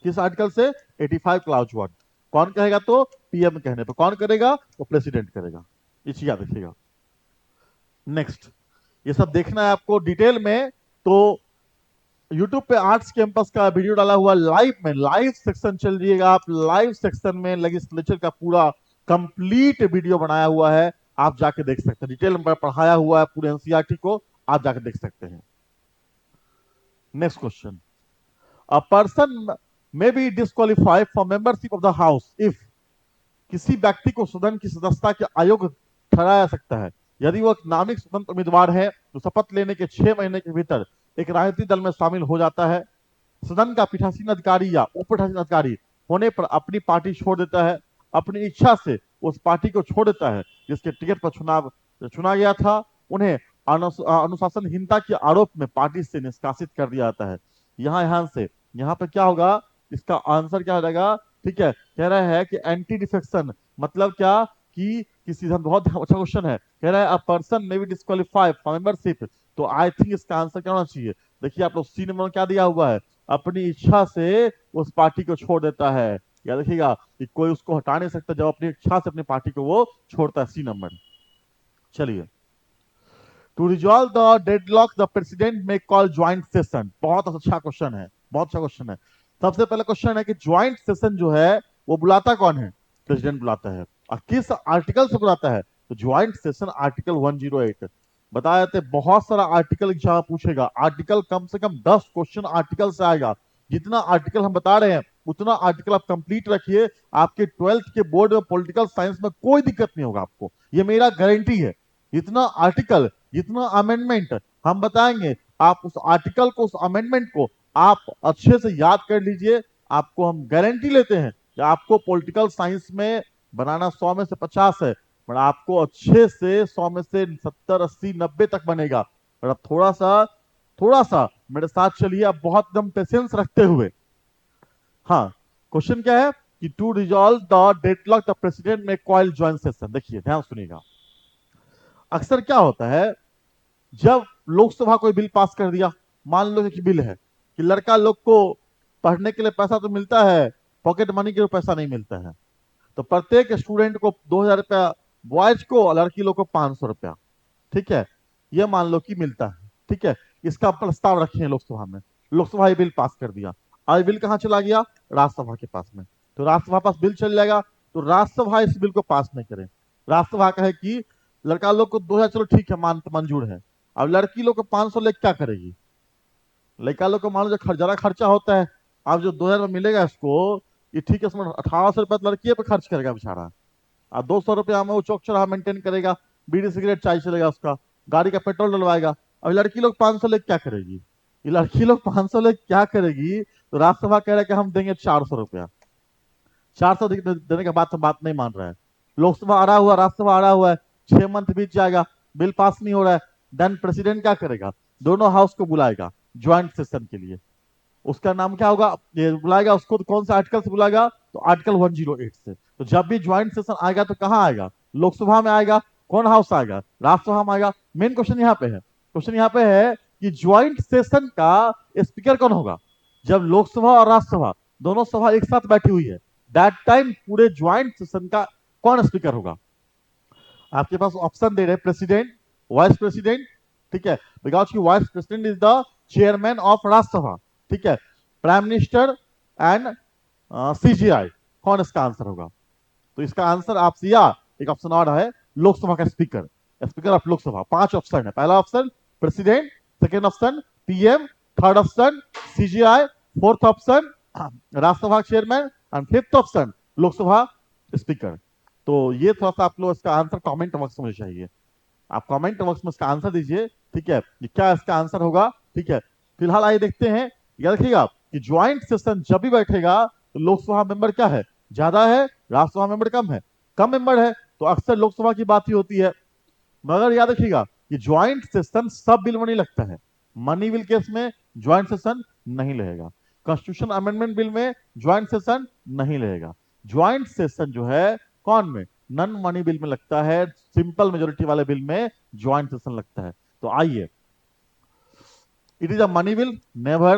किस आर्टिकल से? 85 क्लाउज 1। कौन कहेगा? तो पीएम कहने पे कौन करेगा? तो प्रेसिडेंट करेगा। ये चीज याद रखिएगा। नेक्स्ट, ये सब देखना है आपको डिटेल में, तो यूट्यूब पे आर्ट्स कैंपस का वीडियो डाला हुआ लाइव में, लाइव सेक्शन चल रहिएगा आप। लाइव सेक्शन में लेजिस्लेचर का पूरा कंप्लीट वीडियो बनाया हुआ है, आप जाके देख सकते हैं। डिटेल में पढ़ाया हुआ है पूरे एनसीईआरटी को, आप जाके देख सकते हैं। Next question, a person may be disqualified for membership of the house if, किसी व्यक्ति को सदन की सदस्यता के अयोग्य ठहराया जा सकता है यदि वो एक नामित स्वतंत्र उम्मीदवार है जो शपथ लेने के 6 महीने के भीतर एक राजनीतिक दल में शामिल हो जाता है, सदन का पीठासीन अधिकारी या उपपीठासीन अधिकारी होने पर अपनी पार्टी छोड़ देता है, अपनी इच्छा से उस पार्टी को छोड़ देता है जिसके टिकट पर चुनाव चुना गया था, उन्हें अनुशासनहीनता के आरोप में पार्टी से निष्कासित कर दिया जाता है। यहाँ से यहाँ पे क्या होगा? इसका आंसर क्या हो जाएगा? ठीक है, कह रहा है कि एंटी डिफेक्शन मतलब क्या कि किसी, बहुत अच्छा क्वेश्चन है, कह रहा है a person may be disqualified for membership. तो आई थिंक इसका आंसर क्या होना चाहिए? देखिए आप लोग सी नंबर में क्या दिया हुआ है, अपनी इच्छा से उस पार्टी को छोड़ देता है। याद रखिएगा कि कोई उसको हटा नहीं सकता जब अपनी इच्छा से अपनी पार्टी को वो छोड़ता है। C number. चलिए, to resolve the deadlock the president may call joint session. बहुत अच्छा क्वेश्चन है, बहुत अच्छा क्वेश्चन है। सबसे पहला क्वेश्चन है कि ज्वाइंट सेशन जो है वो बुलाता कौन है? प्रेसिडेंट बुलाता है। और किस आर्टिकल से बुलाता है? तो ज्वाइंट सेशन आर्टिकल 108। बताया जाते बहुत सारा आर्टिकल एग्जाम पूछेगा, आर्टिकल कम से कम 10 क्वेश्चन आर्टिकल से आएगा। जितना आर्टिकल हम बता रहे हैं उतना आर्टिकल आप कंप्लीट रखिए, आपके 12th के बोर्ड में पॉलिटिकल साइंस में कोई दिक्कत नहीं होगा आपको, ये मेरा गारंटी है। जितना आर्टिकल, जितना अमेंडमेंट हम बताएंगे, आप उस आर्टिकल को, उस अमेंडमेंट को आप अच्छे से याद कर लीजिए। आपको हम गारंटी लेते हैं कि आपको पॉलिटिकल साइंस में बनाना 100 में से 50 है, पर आपको अच्छे से 100 में से 70, 80, 90 तक बनेगा। पर अब थोड़ा सा मेरे साथ चलिए, आप बहुत एकदम पेशेंस रखते हुए। हाँ, क्वेश्चन क्या है कि to resolve the deadlock the president may call joint session. देखिए ध्यान सुनिएगा, अक्सर क्या होता है जब लोकसभा कोई बिल पास कर दिया, मान लो कि बिल है कि लड़का लोग को पढ़ने के लिए पैसा तो मिलता है, पॉकेट मनी के लिए पैसा नहीं मिलता है, तो प्रत्येक स्टूडेंट को 2,000 रुपया, बॉयज को और लड़की लोग को 500 रुपया, ठीक है, ये मान लो कि मिलता है। ठीक है, इसका प्रस्ताव रखे हैं लोकसभा में, लोकसभा ये बिल पास कर दिया। आज बिल कहां चला गया? राज्यसभा के पास में। तो राज्यसभा पास बिल चल जाएगा, तो राज्यसभा इस बिल को पास नहीं करे। राज्यसभा कहे कि लड़का लोग को 2,000 चलो ठीक है, मंजूर है, अब लड़की लोग को 500 लेके क्या करेगी? लड़का लोग को मान लो जो ज्यादा खर्चा होता है, अब जो 2,000 में मिलेगा इसको, ये ठीक है, इसमें 1,800 रुपया तो लड़की पे खर्च करेगा बेचारा, और 200 रुपया में वो चौक चौराहा मेंटेन करेगा, बीड़ी सिगरेट चाय चलेगा उसका, गाड़ी का पेट्रोल डलवाएगा। अब लड़की लोग 500 लेके क्या करेगी? ये लड़की लोग 500 लेके क्या करेगी? तो राज्यसभा कह रहा है कि हम देंगे 400 रुपया। 400 देने के बाद तो बात नहीं मान रहा है। लोकसभा आ रहा हुआ, राज्यसभा आ रहा हुआ है, 6 मंथ बीत जाएगा, बिल पास नहीं हो रहा है। देन प्रेसिडेंट क्या करेगा? दोनों हाउस को बुलाएगा ज्वाइंट सेशन के लिए। उसका नाम क्या होगा? ये बुलाएगा उसको, तो कौन सा आर्टिकल से बुलाएगा? तो आर्टिकल 108 से। तो जब भी ज्वाइंट सेशन आएगा तो कहां आएगा? लोकसभा में आएगा। कौन हाउस आएगा? राज्यसभा में आएगा। मेन क्वेश्चन यहाँ पे है, क्वेश्चन यहाँ पे है कि ज्वाइंट सेशन का स्पीकर कौन होगा? जब लोकसभा और राज्यसभा दोनों सभा एक साथ बैठी हुई है, दैट टाइम पूरे ज्वाइंट सेशन का कौन स्पीकर होगा? आपके पास ऑप्शन दे रहे हैं प्रेसिडेंट, वाइस प्रेसिडेंट, ठीक है, बिकॉज की vice president is the chairman of Rajya Sabha, ठीक है, प्राइम मिनिस्टर एंड सीजीआई। कौन इसका आंसर होगा? तो इसका आंसर आपसे या एक ऑप्शन और है, लोकसभा का speaker, speaker of Lok Sabha. 5 option है। पहला option president, second option PM, third option CGI, fourth option Rajya Sabha chairman and fifth option Lok Sabha speaker. तो ये थोड़ा सा आप लोग इसका आंसर कमेंट बॉक्स में चाहिए, आप कमेंट बॉक्स में इसका आंसर दीजिए, ठीक है, कि क्या इसका आंसर होगा, ठीक है। फिलहाल आइए देखते हैं, याद रखिएगा कि ज्वाइंट सेशन जब भी बैठेगा तो लोकसभा मेंबर क्या है, ज्यादा है, राज्यसभा मेंबर कम है, कम मेंबर है तो अक्सर लोकसभा की बात ही होती है। मगर याद रखिएगा कि ज्वाइंट सेशन सब बिल में नहीं लगता है, मनी बिल केस में ज्वाइंट सेशन नहीं लगेगा, कॉन्स्टिट्यूशन अमेंडमेंट बिल में ज्वाइंट सेशन नहीं लगेगा। ज्वाइंट सेशन जो है कौन में, नन मनी बिल में लगता है, सिंपल मेजोरिटी वाले बिल में ज्वाइंट सेशन लगता है। तो आइए, it is a money bill, never.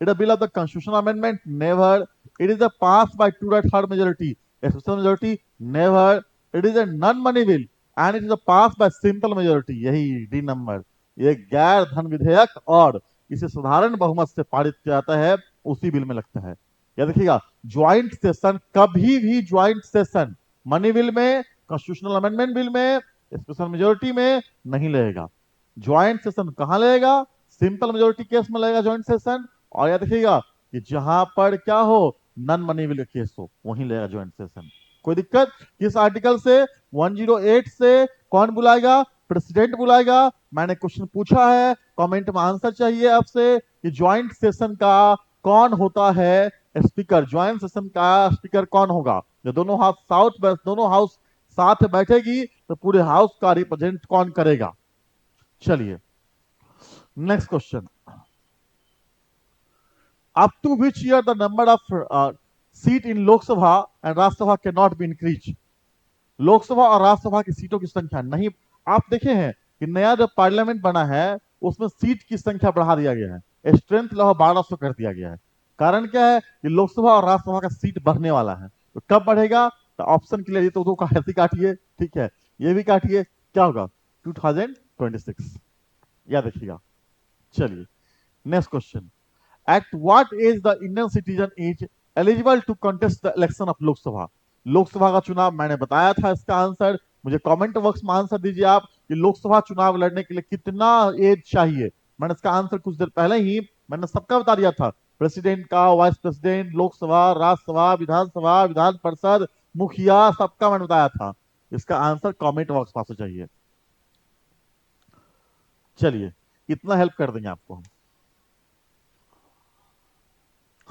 It is a bill of the constitutional amendment, never. It is a passed by 2/3 majority, a special majority, never. It is a non-money bill and it is a passed by simple majority, यही D number. ये गैर धन विधेयक और इसे साधारण बहुमत से पारित किया जाता है, उसी बिल में लगता है। याद रखिएगा, ज्वाइंट सेशन कभी भी ज्वाइंट सेशन मनी बिल में, कॉन्स्टिट्यूशनल अमेंडमेंट बिल में, स्पेशल मेजोरिटी में नहीं लगेगा। ज्वाइंट सेशन कहां लगेगा? सिंपल मेजोरिटी केस में लगेगा ज्वाइंट सेशन, और याद रखिएगा कि जहां पर क्या हो, नन मनी बिल केस हो, वहीं लगेगा ज्वाइंट सेशन। कोई दिक्कत? किस आर्टिकल से, 108 से कौन बुलाएगा? प्रेसिडेंट बुलाएगा। मैंने क्वेश्चन पूछा है, कमेंट में आंसर चाहिए आपसे कि ज्वाइंट सेशन का कौन होता है स्पीकर, ज्वाइंट सेशन का स्पीकर कौन होगा? जब दोनों हाउस साथ बैठेगी तो पूरे हाउस का रिप्रेजेंट कौन करेगा? चलिए next question, up to which year the number of seat in Lok Sabha and Rajya Sabha cannot be increased? Lok Sabha और राज्यसभा की सीटों की संख्या नहीं, आप देखे हैं कि नया जो पार्लियामेंट बना है उसमें सीट की संख्या बढ़ा दिया गया है, स्ट्रेंथ लगभग 1200 कर दिया गया है। कारण क्या है कि लोकसभा और राज्यसभा का सीट बढ़ने वाला है। तो कब बढ़ेगा? तो ऑप्शन के लिए तो दो ऐसे काटिए, ठीक है, ये भी काटिए, क्या होगा? 2026, याद रखिएगा। चलिए next question, at what age the Indian citizen is eligible to contest the election of Lok Sabha? Lok Sabha का चुनाव मैंने बताया था, इसका आंसर मुझे कमेंट बॉक्स में आंसर दीजिए आप कि लोकसभा चुनाव लड़ने के लिए कितना एज चाहिए। मैंने इसका आंसर कुछ देर पहले ही मैंने सबका बता दिया था, प्रेसिडेंट का, वाइस प्रेसिडेंट, लोकसभा, राज्यसभा, विधानसभा, विधान परिषद, मुखिया, सबका मैंने बताया था। इसका आंसर कमेंट बॉक्स में चाहिए। चलिए इतना हेल्प कर देंगे आपको हम।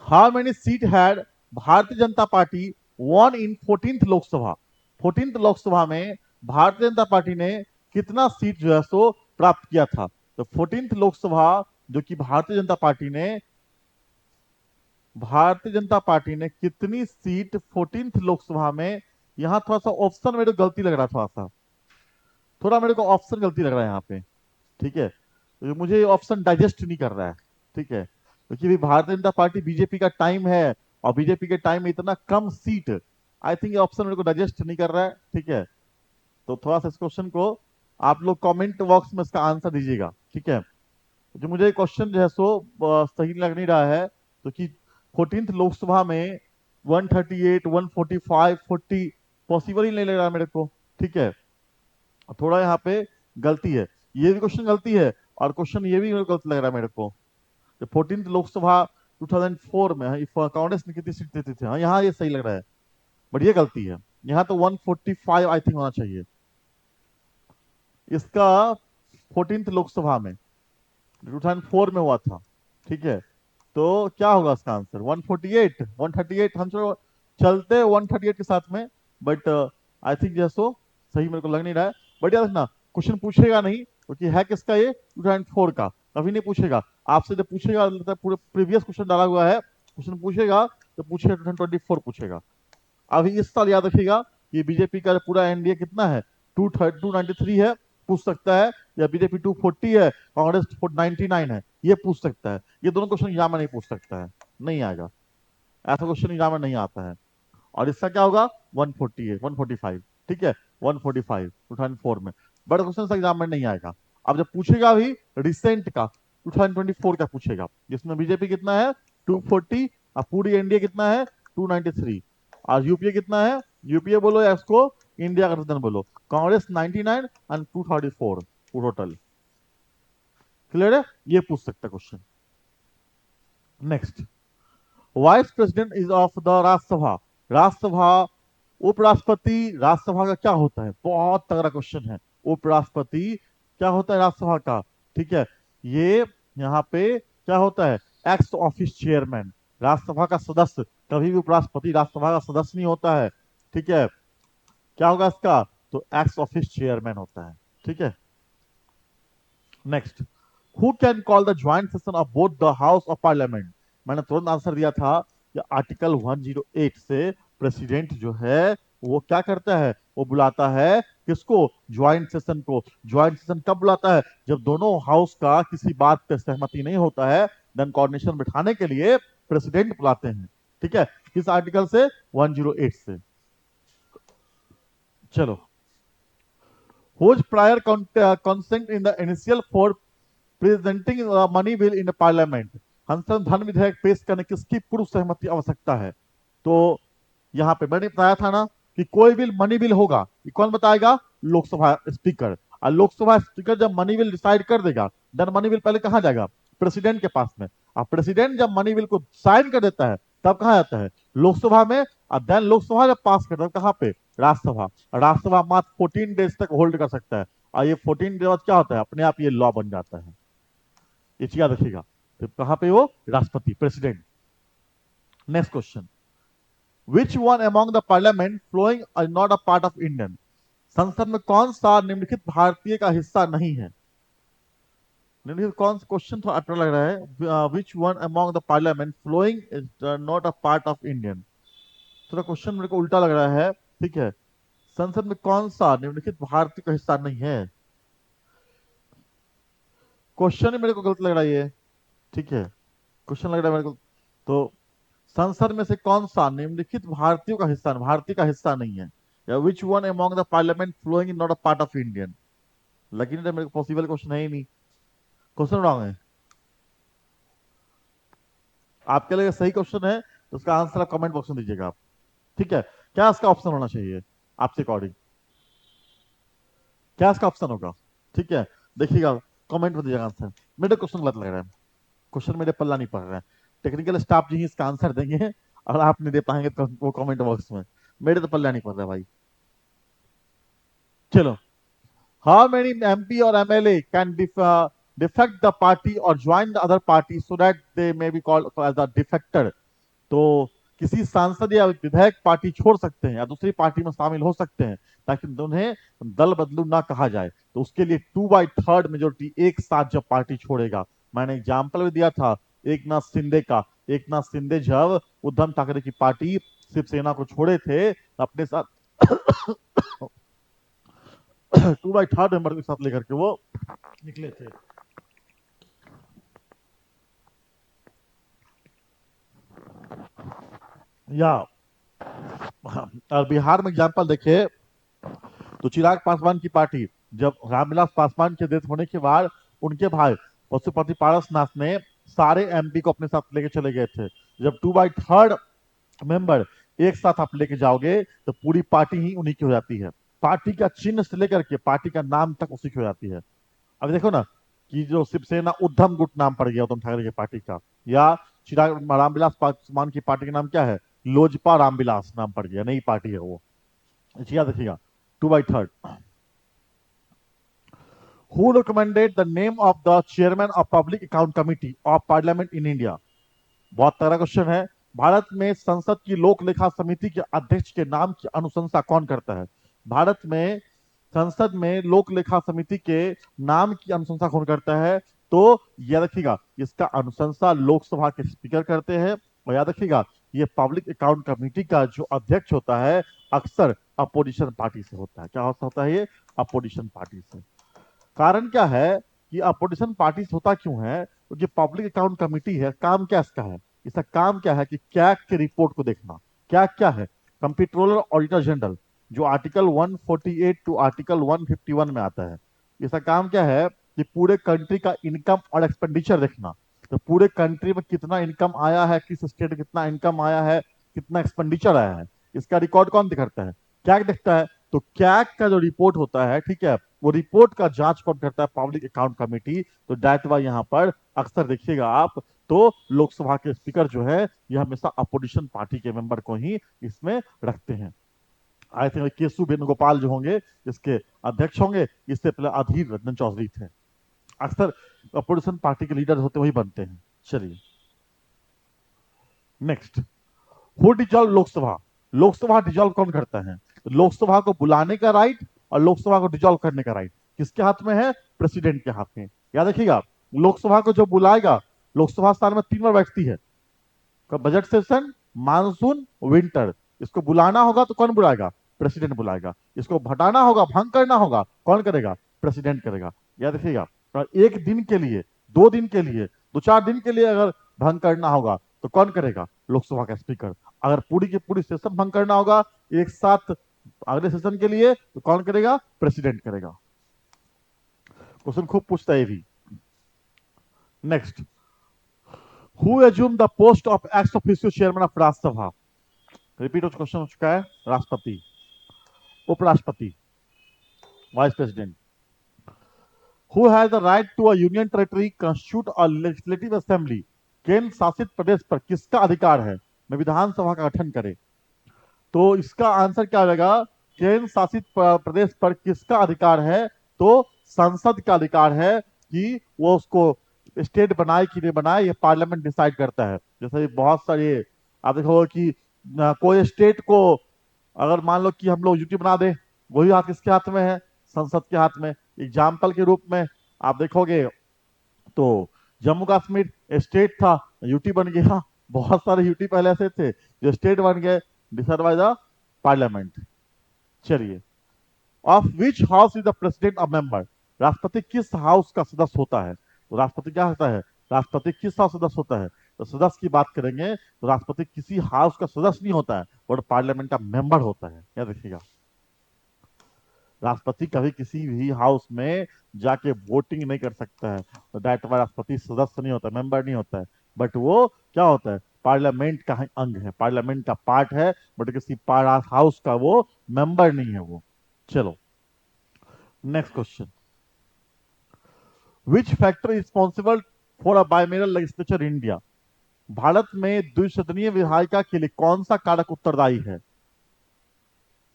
How many seat had Bharatiya Janata party won in 14th Lok Sabha? 14th Lok Sabha में भारतीय जनता पार्टी ने कितना सीट जो है सो प्राप्त किया था? तो 14th लोकसभा जो कि भारतीय जनता पार्टी ने कितनी सीट 14th लोकसभा में, यहां थोड़ा सा ऑप्शन मेरे को गलती लग रहा, थोड़ा मेरे को ऑप्शन गलती लग रहा है यहाँ पे, ठीक है, तो मुझे ऑप्शन डाइजेस्ट नहीं कर रहा है, ठीक है, क्योंकि भारतीय जनता पार्टी बीजेपी का टाइम है और बीजेपी के टाइम में इतना कम सीट, आई थिंक ये ऑप्शन मेरे को डाइजेस्ट नहीं कर रहा है, ठीक है। तो थोड़ा सा इस क्वेश्चन को आप लोग कमेंट बॉक्स में इसका आंसर दीजिएगा, ठीक है। जो मुझे क्वेश्चन जो है सो सही लग नहीं रहा है, तो कि 14th लोकसभा में 138, 145, 40 पॉसिबल ही नहीं लग रहा मेरे को, ठीक है, थोड़ा यहाँ पे गलती है, ये भी क्वेश्चन गलती है और क्वेश्चन ये भी गलत लग रहा है मेरे को। 14th लोकसभा 2004 में कांग्रेस ने कितनी सीट देती थी, हाँ यहाँ ये सही लग रहा है, बट ये गलती है, यहाँ तो 145 आई थिंक होना चाहिए इसका। 14th लोकसभा में 2004 में हुआ था, ठीक है, तो क्या होगा इसका आंसर? 148, 138, हम चलते 138 के साथ में, बट आई थिंक जैसो सही मेरे को लग नहीं रहा है। बट याद रखना क्वेश्चन पूछेगा नहीं, क्योंकि है किसका ये 2004 का, कभी नहीं पूछेगा आपसे, जब पूछेगा पूरे प्रीवियस क्वेश्चन डाला हुआ है, क्वेश्चन पूछेगा तो पूछेगा 2024 पूछेगा। अभी इस साल याद रखिएगा ये बीजेपी का पूरा एनडीए कितना है, 293 है, पूछ सकता है, या बीजेपी 240 है, कांग्रेस 99 है, ये पूछ सकता है। ये दोनों क्वेश्चन एग्जाम में नहीं पूछ सकता है, नहीं आएगा, ऐसा क्वेश्चन एग्जाम में नहीं आता है। और इसका क्या होगा, 140 है, 145, ठीक है, 145 2004 में। बड़ा क्वेश्चन एग्जाम में नहीं आएगा। अब जब पूछेगा भी रिसेंट का 2024 का पूछेगा, जिसमें बीजेपी कितना है 240, और पूरी एनडीए कितना है 293, और यूपीए कितना है, यूपीए बोलो या इसको इंडिया गठबंधन बोलो, कांग्रेस 99 एंड 234 टोटल। क्लियर है, ये पूछ सकता है question. Next, vice president is of the Rajya Sabha. Rajya Sabha, उपराष्ट्रपति राज्यसभा का क्या होता है, बहुत तगड़ा क्वेश्चन है। उपराष्ट्रपति क्या होता है राज्यसभा का, ठीक है। ये यहाँ पे क्या होता है, एक्स ऑफिस चेयरमैन, राज्यसभा का सदस्य। कभी भी उपराष्ट्रपति राज्यसभा का सदस्य नहीं होता है, ठीक है। क्या होगा इसका, तो एक्स ऑफिस चेयरमैन होता है, ठीक है। Next, who can call the joint session of both the house of parliament. मैंने तुरंत आंसर दिया था कि आर्टिकल 108 से प्रेसिडेंट जो है वो क्या करता है, वो बुलाता है किसको, ज्वाइंट सेशन को। ज्वाइंट सेशन कब बुलाता है, जब दोनों हाउस का किसी बात पे सहमति नहीं होता है, देन कोऑर्डिनेशन बिठाने के लिए प्रेसिडेंट बुलाते हैं, ठीक है। किस आर्टिकल से, 108 से। चलो, whose prior consent in the initial for presenting the money bill in the parliament। संसद धन विधेयक पेश करने किसकी पूर्व सहमति आवश्यकता है। तो यहाँ पे मैंने बताया था ना कि कोई भी मनी बिल होगा, ये कौन बताएगा, लोकसभा स्पीकर। और लोकसभा स्पीकर जब मनी बिल डिसाइड कर देगा, देन मनी बिल पहले कहाँ जाएगा, प्रेसिडेंट के पास में। और प्रेसिडेंट जब मनी बिल को साइन कर देता है, तब कहाँ जाता है, लोकसभा में। और देन लोकसभा जब पास करता है, कहाँ पे, राज्यसभा। राज्यसभा मात्र 14 डेज तक होल्ड कर सकता है, और ये 14 डेज बाद क्या होता है, अपने आप ये लॉ बन जाता है। ये चीज याद रखिएगा। तो कहाँ पे वो, राष्ट्रपति, president. Next question, which one among the parliament following not a part of Indian. संसद में कौन सा निम्नलिखित भारतीय का हिस्सा नहीं है। निम्नलिखित कौन सा, क्वेश्चन थोड़ा अटरा लग रहा है, विच one among the parliament following is not a part of Indian. थोड़ा क्वेश्चन मेरे को उल्टा लग रहा है, ठीक है। संसद में कौन सा निम्नलिखित भारतीय का हिस्सा नहीं है, क्वेश्चन ही मेरे को गलत लग रहा है ये, ठीक है। क्वेश्चन लग रहा है मेरे को, तो संसद में से कौन सा निम्नलिखित भारतीयों का हिस्सा, भारतीय का हिस्सा नहीं है, या which one among the parliament following in not a part of Indian. लेकिन मेरे को पॉसिबल क्वेश्चन है ही नहीं, क्वेश्चन रॉन्ग है। आपके लिए सही क्वेश्चन है तो उसका आंसर आप कमेंट बॉक्स में दीजिएगा आप, ठीक है। क्या इसका ऑप्शन होना चाहिए आपसे अकॉर्डिंग, क्या इसका ऑप्शन होगा, ठीक है। देखिएगा, कमेंट में दीजिएगा आंसर। मेरे क्वेश्चन गलत लग रहा है, क्वेश्चन मेरे पल्ला नहीं पड़ रहा है। टेक्निकल स्टाफ जी ही इसका आंसर देंगे, और आप नहीं दे पाएंगे तो वो कमेंट बॉक्स में, मेरे तो पल्ला नहीं पड़ रहा भाई। चलो, हाउ मेनी एमपी और MLA can defect the party और join the other party so that they may be called as a defector. तो किसी सांसद या विधायक पार्टी छोड़ सकते हैं या दूसरी पार्टी में शामिल हो सकते हैं, ताकि उन्हें दल बदलू ना कहा जाए। तो उसके लिए 2/3 मेजोरिटी एक साथ जब पार्टी छोड़ेगा, मैंने एग्जाम्पल भी दिया था एक नाथ शिंदे का। एक नाथ शिंदे जब उद्धव ठाकरे की पार्टी शिवसेना को छोड़े थे, अपने साथ 2/3 मेंबर के साथ लेकर के वो निकले थे। या और बिहार में एग्जाम्पल देखे तो चिराग पासवान की पार्टी, जब रामविलास पासवान के डेथ होने के बाद उनके भाई पशुपति पारसनाथ ने सारे एमपी को अपने साथ लेके चले गए थे। जब 2/3 मेंबर एक साथ आप लेके जाओगे तो पूरी पार्टी ही उन्हीं की हो जाती है। पार्टी का चिन्ह से लेकर के पार्टी का नाम तक उसी की हो जाती है। अब देखो ना कि जो शिवसेना उद्धम गुट नाम पड़ गया उद्धव ठाकरे की पार्टी का, या चिराग रामविलास पासवान की पार्टी का नाम क्या है, लोजपा रामविलास नाम पड़ गया, नई पार्टी है वो। याद रखिएगा, 2/3। Who recommended the name of the chairman of Public Account Committee of Parliament in India? बहुत तगड़ा क्वेश्चन है। भारत में संसद की लोक लेखा समिति के अध्यक्ष के नाम की अनुशंसा कौन करता है। भारत में संसद में लोक लेखा समिति के नाम की अनुशंसा कौन करता है। तो याद रखिएगा, इसका अनुशंसा लोकसभा के स्पीकर करते हैं। और याद रखिएगा, ये पब्लिक अकाउंट कमेटी का जो अध्यक्ष होता है अक्सर अपोजिशन पार्टी से होता है। क्या होता है ये, अपोजिशन पार्टी से। कारण क्या है कि अपोजिशन पार्टी होता क्यों है? क्योंकि पब्लिक अकाउंट कमेटी है, काम क्या इसका है? इसका काम क्या है कि कैग की रिपोर्ट को देखना। क्या क्या है? कंप्ट्रोलर ऑडिटर जनरल, जो आर्टिकल 148 टू आर्टिकल 151 में आता है। इसका काम क्या है कि पूरे कंट्री का इनकम और एक्सपेंडिचर देखना। तो पूरे कंट्री में कितना इनकम आया है, किस स्टेट में कितना इनकम आया है, कितना एक्सपेंडिचर आया है, इसका रिकॉर्ड कौन करता है? कैग देखता है। तो कैग का जो रिपोर्ट होता है, ठीक है, वो रिपोर्ट का जांच कौन करता है? Public account committee. तो दैट वाई यहाँ पर अक्सर देखिएगा आप, तो लोकसभा के स्पीकर जो है ये हमेशा अपोजिशन पार्टी के मेंबर को ही इसमें रखते हैं। आई थिंक केशु वेणुगोपाल जो होंगे इसके अध्यक्ष होंगे, इससे पहले अधीर रंजन चौधरी थे। अक्सर अपोजिशन पार्टी के लीडर होते वही बनते हैं। चलिए next, who dissolve Lok Sabha? Lok Sabha dissolve कौन करता है? तो लोकसभा को बुलाने का राइट और लोकसभा को डिजॉल्व करने का राइट किसके हाथ में है? प्रेसिडेंट के हाथ में। याद रखिएगा, लोकसभा को जो बुलाएगा, लोकसभा साल में 3 बार बैठती है, बजट सेशन, मानसून, विंटर। इसको बुलाना होगा तो कौन बुलाएगा? प्रेसिडेंट बुलाएगा। इसको हटाना होगा, भंग करना होगा, कौन करेगा? प्रेसिडेंट करेगा। याद रखिएगा, और 1 दिन के लिए, 2 दिन के लिए, 2-4 दिन के लिए अगर भंग करना होगा तो कौन करेगा? लोकसभा का स्पीकर। अगर पूरी की पूरी सेशन भंग करना होगा एक साथ अगले सेशन के लिए तो कौन करेगा? प्रेसिडेंट करेगा। क्वेश्चन खूब पूछता है ये भी। Next, who assume the post of ex officio chairman of Rajya Sabha? Repeat question हो चुका है। राष्ट्रपति, उपराष्ट्रपति, vice president. Who has the right to a union territory constitute a legislative assembly? केंद्र शासित प्रदेश पर किसका अधिकार है में विधानसभा का गठन करे? तो इसका आंसर क्या होगा? केंद्र शासित प्रदेश पर किसका अधिकार है? तो संसद का अधिकार है कि वो उसको स्टेट बनाए कि नहीं बनाए, ये पार्लियामेंट डिसाइड करता है। जैसे बहुत सारे आप देखोगे कि कोई स्टेट को अगर मान लो कि हम लोग यूटी बना दे, वही हाथ किसके हाथ में है? संसद के हाथ में। एग्जाम्पल के रूप में आप देखोगे तो जम्मू कश्मीर स्टेट था, यूटी बन गया। बहुत सारे यूटी पहले से थे जो स्टेट बन गए, डिसाइड बाय द पार्लियामेंट। चलिए, of which house is the president of member? राष्ट्रपति किस हाउस का सदस्य होता है? तो राष्ट्रपति क्या होता है? राष्ट्रपति किस हाउस सदस्य होता है? तो सदस्य की बात करेंगे तो राष्ट्रपति किसी हाउस का सदस्य नहीं होता है, और पार्लियामेंट का मेंबर होता है। याद रखिएगा, राष्ट्रपति कभी किसी भी हाउस में जाके वोटिंग नहीं कर सकता है। तो दैट वाई राष्ट्रपति सदस्य नहीं होता, मेंबर नहीं होता है, बट वो क्या होता है? पार्लियामेंट का अंग है, पार्लियामेंट का पार्ट है, बट किसी हाउस का वो मेंबर नहीं है वो। चलो next question, which factor responsible for a bicameral legislature in India? Bharat में द्विसदनीय विधायिका के लिए कौन सा कारक उत्तरदायी है?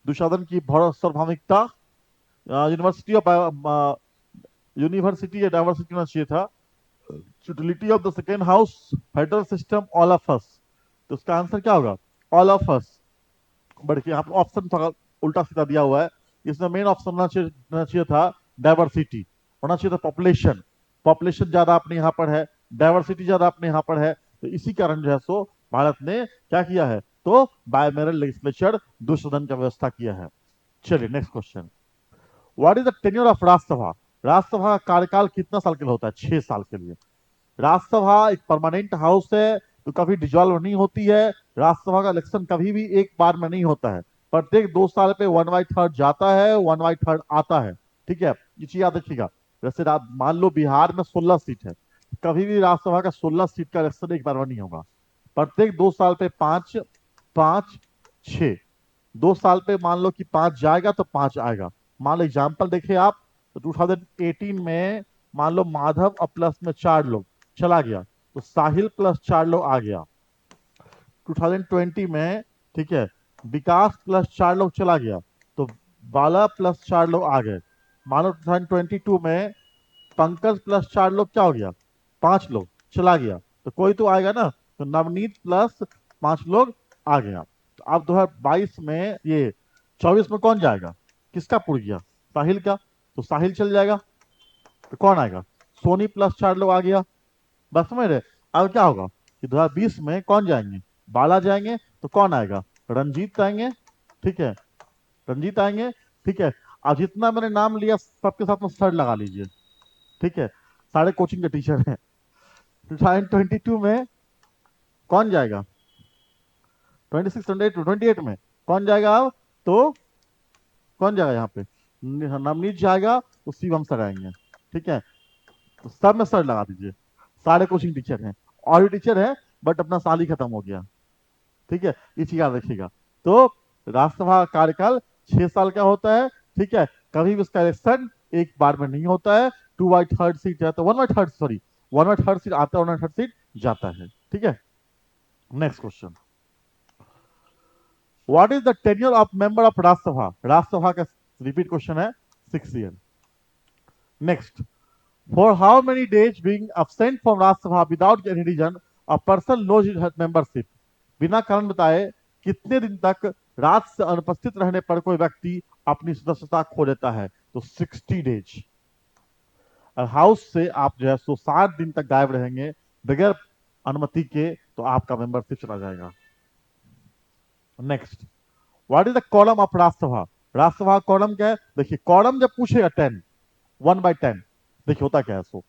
द्विसदन की सार्वभौमिकता, यूनिवर्सिटी ऑफ यूनिवर्सिटी या डाइवर्सिटी होना चाहिए था, utility of the second house, federal system, all of अस। तो उसका आंसर क्या होगा? All of us. बट यहाँ पे ऑप्शन थोड़ा उल्टा सीधा दिया हुआ है। इसमें मेन ऑप्शन होना चाहिए था डाइवर्सिटी, होना चाहिए था पॉपुलेशन। पॉपुलेशन ज्यादा अपने यहाँ पर है, डाइवर्सिटी ज्यादा अपने यहाँ पर है, तो इसी कारण जो है सो भारत ने क्या किया है? तो बायमेरल लेजिस्लेचर, दो सदन का व्यवस्था किया है। चलिए next question, what is the tenure of Rajya Sabha? Rajya Sabha का कार्यकाल कितना साल के लिए होता है? 6 साल के लिए। राज्यसभा एक परमानेंट हाउस है, तो कभी डिजॉल्व नहीं होती है। राज्यसभा का इलेक्शन कभी भी एक बार में नहीं होता है, प्रत्येक 2 साल पे 1/3 जाता है, 1/3 आता है। ठीक है, ये चीज याद रखिएगा। जैसे मान लो बिहार में 16 सीट है, कभी भी राज्यसभा का 16 सीट का इलेक्शन एक बार में नहीं होगा। प्रत्येक 2 साल पे 5, 5, 6। 2 साल पे मान लो कि 5 जाएगा तो 5 आएगा। मान लो एग्जाम्पल देखिए आप, तो 2018 में मान लो माधव और प्लस में 4 लोग चला गया, तो साहिल प्लस 4 लोग आ गया। 2020 में, ठीक है, विकास प्लस 4 लोग चला गया, तो बाला प्लस 4 लोग आ गए। मान लो 2022 में पंकज प्लस 4 लोग क्या हो गया? 5 लोग चला गया, तो कोई तो आएगा ना, तो नवनीत प्लस 5 लोग आ गया। तो अब 2022 में, ये 24 में कौन जाएगा? किसका पुर गया? साहिल का, तो साहिल चल जाएगा, तो कौन आएगा? सोनी प्लस 4 लोग आ गया। बस समझ रहे? अब क्या होगा कि 2020 में कौन जाएंगे? बाला जाएंगे, तो कौन आएगा? रंजीत आएंगे। ठीक है, रंजीत आएंगे। ठीक है, अब जितना मैंने नाम लिया सबके साथ में सर लगा लीजिए, ठीक है, सारे कोचिंग के टीचर हैं। 2022 में कौन जाएगा, 26 28 28 में कौन जाएगा अब, तो कौन जाएगा यहाँ पे, नवनीत जाएगा, तो शिवम सर आएंगे, ठीक है। तो सब में सर लगा दीजिए, सारे कोचिंग टीचर हैं, और भी टीचर हैं, बट अपना साल ही खत्म हो गया, ठीक है, इस चीज याद रखिएगा। तो राज्यसभा कार्यकाल 6 साल का होता है, ठीक है, कभी भी इसका इलेक्शन एक बार में नहीं होता है, 2/3 सीट जाता है, 1/3 सॉरी, 1/3 सीट आता है, 1/3 सीट जाता है, ठीक है। Next question, what is the tenure of member of Rajya Sabha, Rajya Sabha का रिपीट क्वेश्चन है, 6 year. Next, for how many days being absent from Rajya Sabha without any reason a person loses his membership, बिना कारण बताए कितने दिन तक राज्य से अनुपस्थित रहने पर कोई व्यक्ति अपनी सदस्यता खो देता है, तो 60 डेज। हाउस से आप जो है 160 दिन तक गायब रहेंगे बगैर अनुमति के, तो आपका मेंबरशिप चला जाएगा। Next, what is the column of Rajya Sabha, Rajya Sabha column क्या है, देखिए कॉलम जब पूछेगा 10, 1/10, देखिए होता क्या है। सो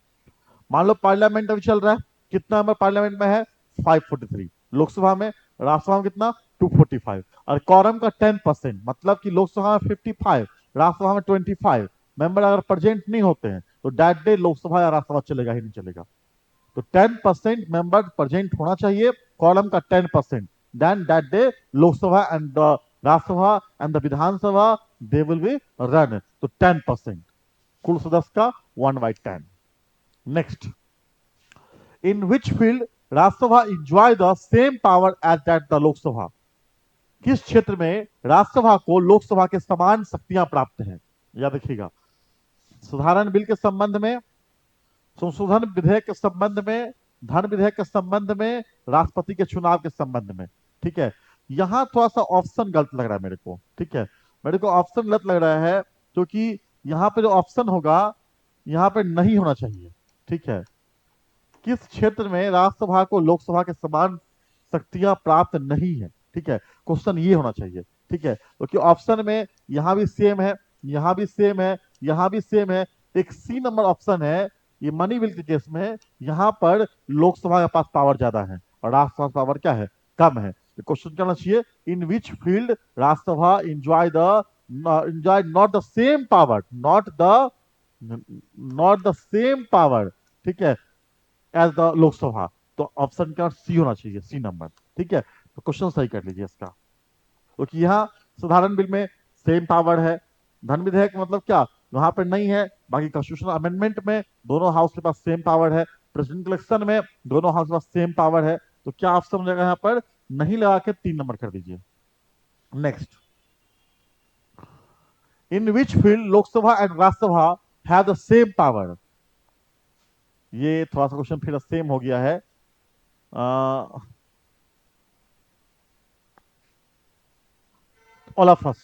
मान लो पार्लियामेंट अभी चल रहा है, कितना नंबर पार्लियामेंट में है, 543, लोकसभा में, राज्यसभा में कितना, 245, और कॉरम का 10%, मतलब कि लोकसभा में 55, राज्यसभा में 25 मेंबर अगर प्रेजेंट नहीं होते हैं, तो दैट डे लोकसभा या राज्यसभा चलेगा ही नहीं चलेगा। तो 10% मेंबर प्रेजेंट होना चाहिए, कॉलम का 10%, then that day Lok Sabha and Rajya Sabha and the Vidhan Sabha they will be run. तो 10%, कुल सदस्य का 1/10। Next, in which field Rajya Sabha enjoy the same power as that the Lok Sabha, किस क्षेत्र में राज्यसभा को लोकसभा के समान शक्तियां प्राप्त हैं, याद रखिएगा। साधारण बिल के संबंध में, संशोधन विधेयक के संबंध में, धन विधेयक के संबंध में, राष्ट्रपति के चुनाव के संबंध में, ठीक है। यहां थोड़ा सा ऑप्शन गलत लग रहा है मेरे को, ठीक है, मेरे को ऑप्शन गलत लग रहा है, क्योंकि यहां पे जो ऑप्शन होगा यहां पे नहीं होना चाहिए, ठीक है। किस क्षेत्र में राज्यसभा को लोकसभा के समान शक्तियां प्राप्त नहीं है, ठीक है, क्वेश्चन ये होना चाहिए, ठीक है। क्योंकि ऑप्शन में यहां भी सेम है, यहां भी सेम है, यहां भी सेम है, एक सी नंबर ऑप्शन है, ये मनी बिल के केस में यहां पर लोकसभा के पास पावर ज्यादा है और राज्यसभा पावर क्या है, कम है। क्वेश्चन क्या होना चाहिए, in which field Rajya Sabha enjoy not the same power, not the same power, ठीक है, एज द लोकसभा। तो ऑप्शन का सी होना चाहिए, सी नंबर, ठीक है। तो क्वेश्चन सही कर लीजिए इसका, क्योंकि यहाँ साधारण बिल में सेम पावर है, धन विधेयक मतलब क्या, वहां पर नहीं है, बाकी कॉन्स्टिट्यूशनल अमेंडमेंट में दोनों हाउस के पास सेम पावर है, प्रेसिडेंट इलेक्शन में दोनों हाउस के पास सेम पावर है। तो क्या ऑप्शन हो जाएगा यहाँ पर, नहीं लगा के 3 नंबर कर दीजिए। Next, in which field Lok Sabha and Rajya Sabha have the same power, ये थोड़ा सा क्वेश्चन फिर सेम हो गया है। All of us,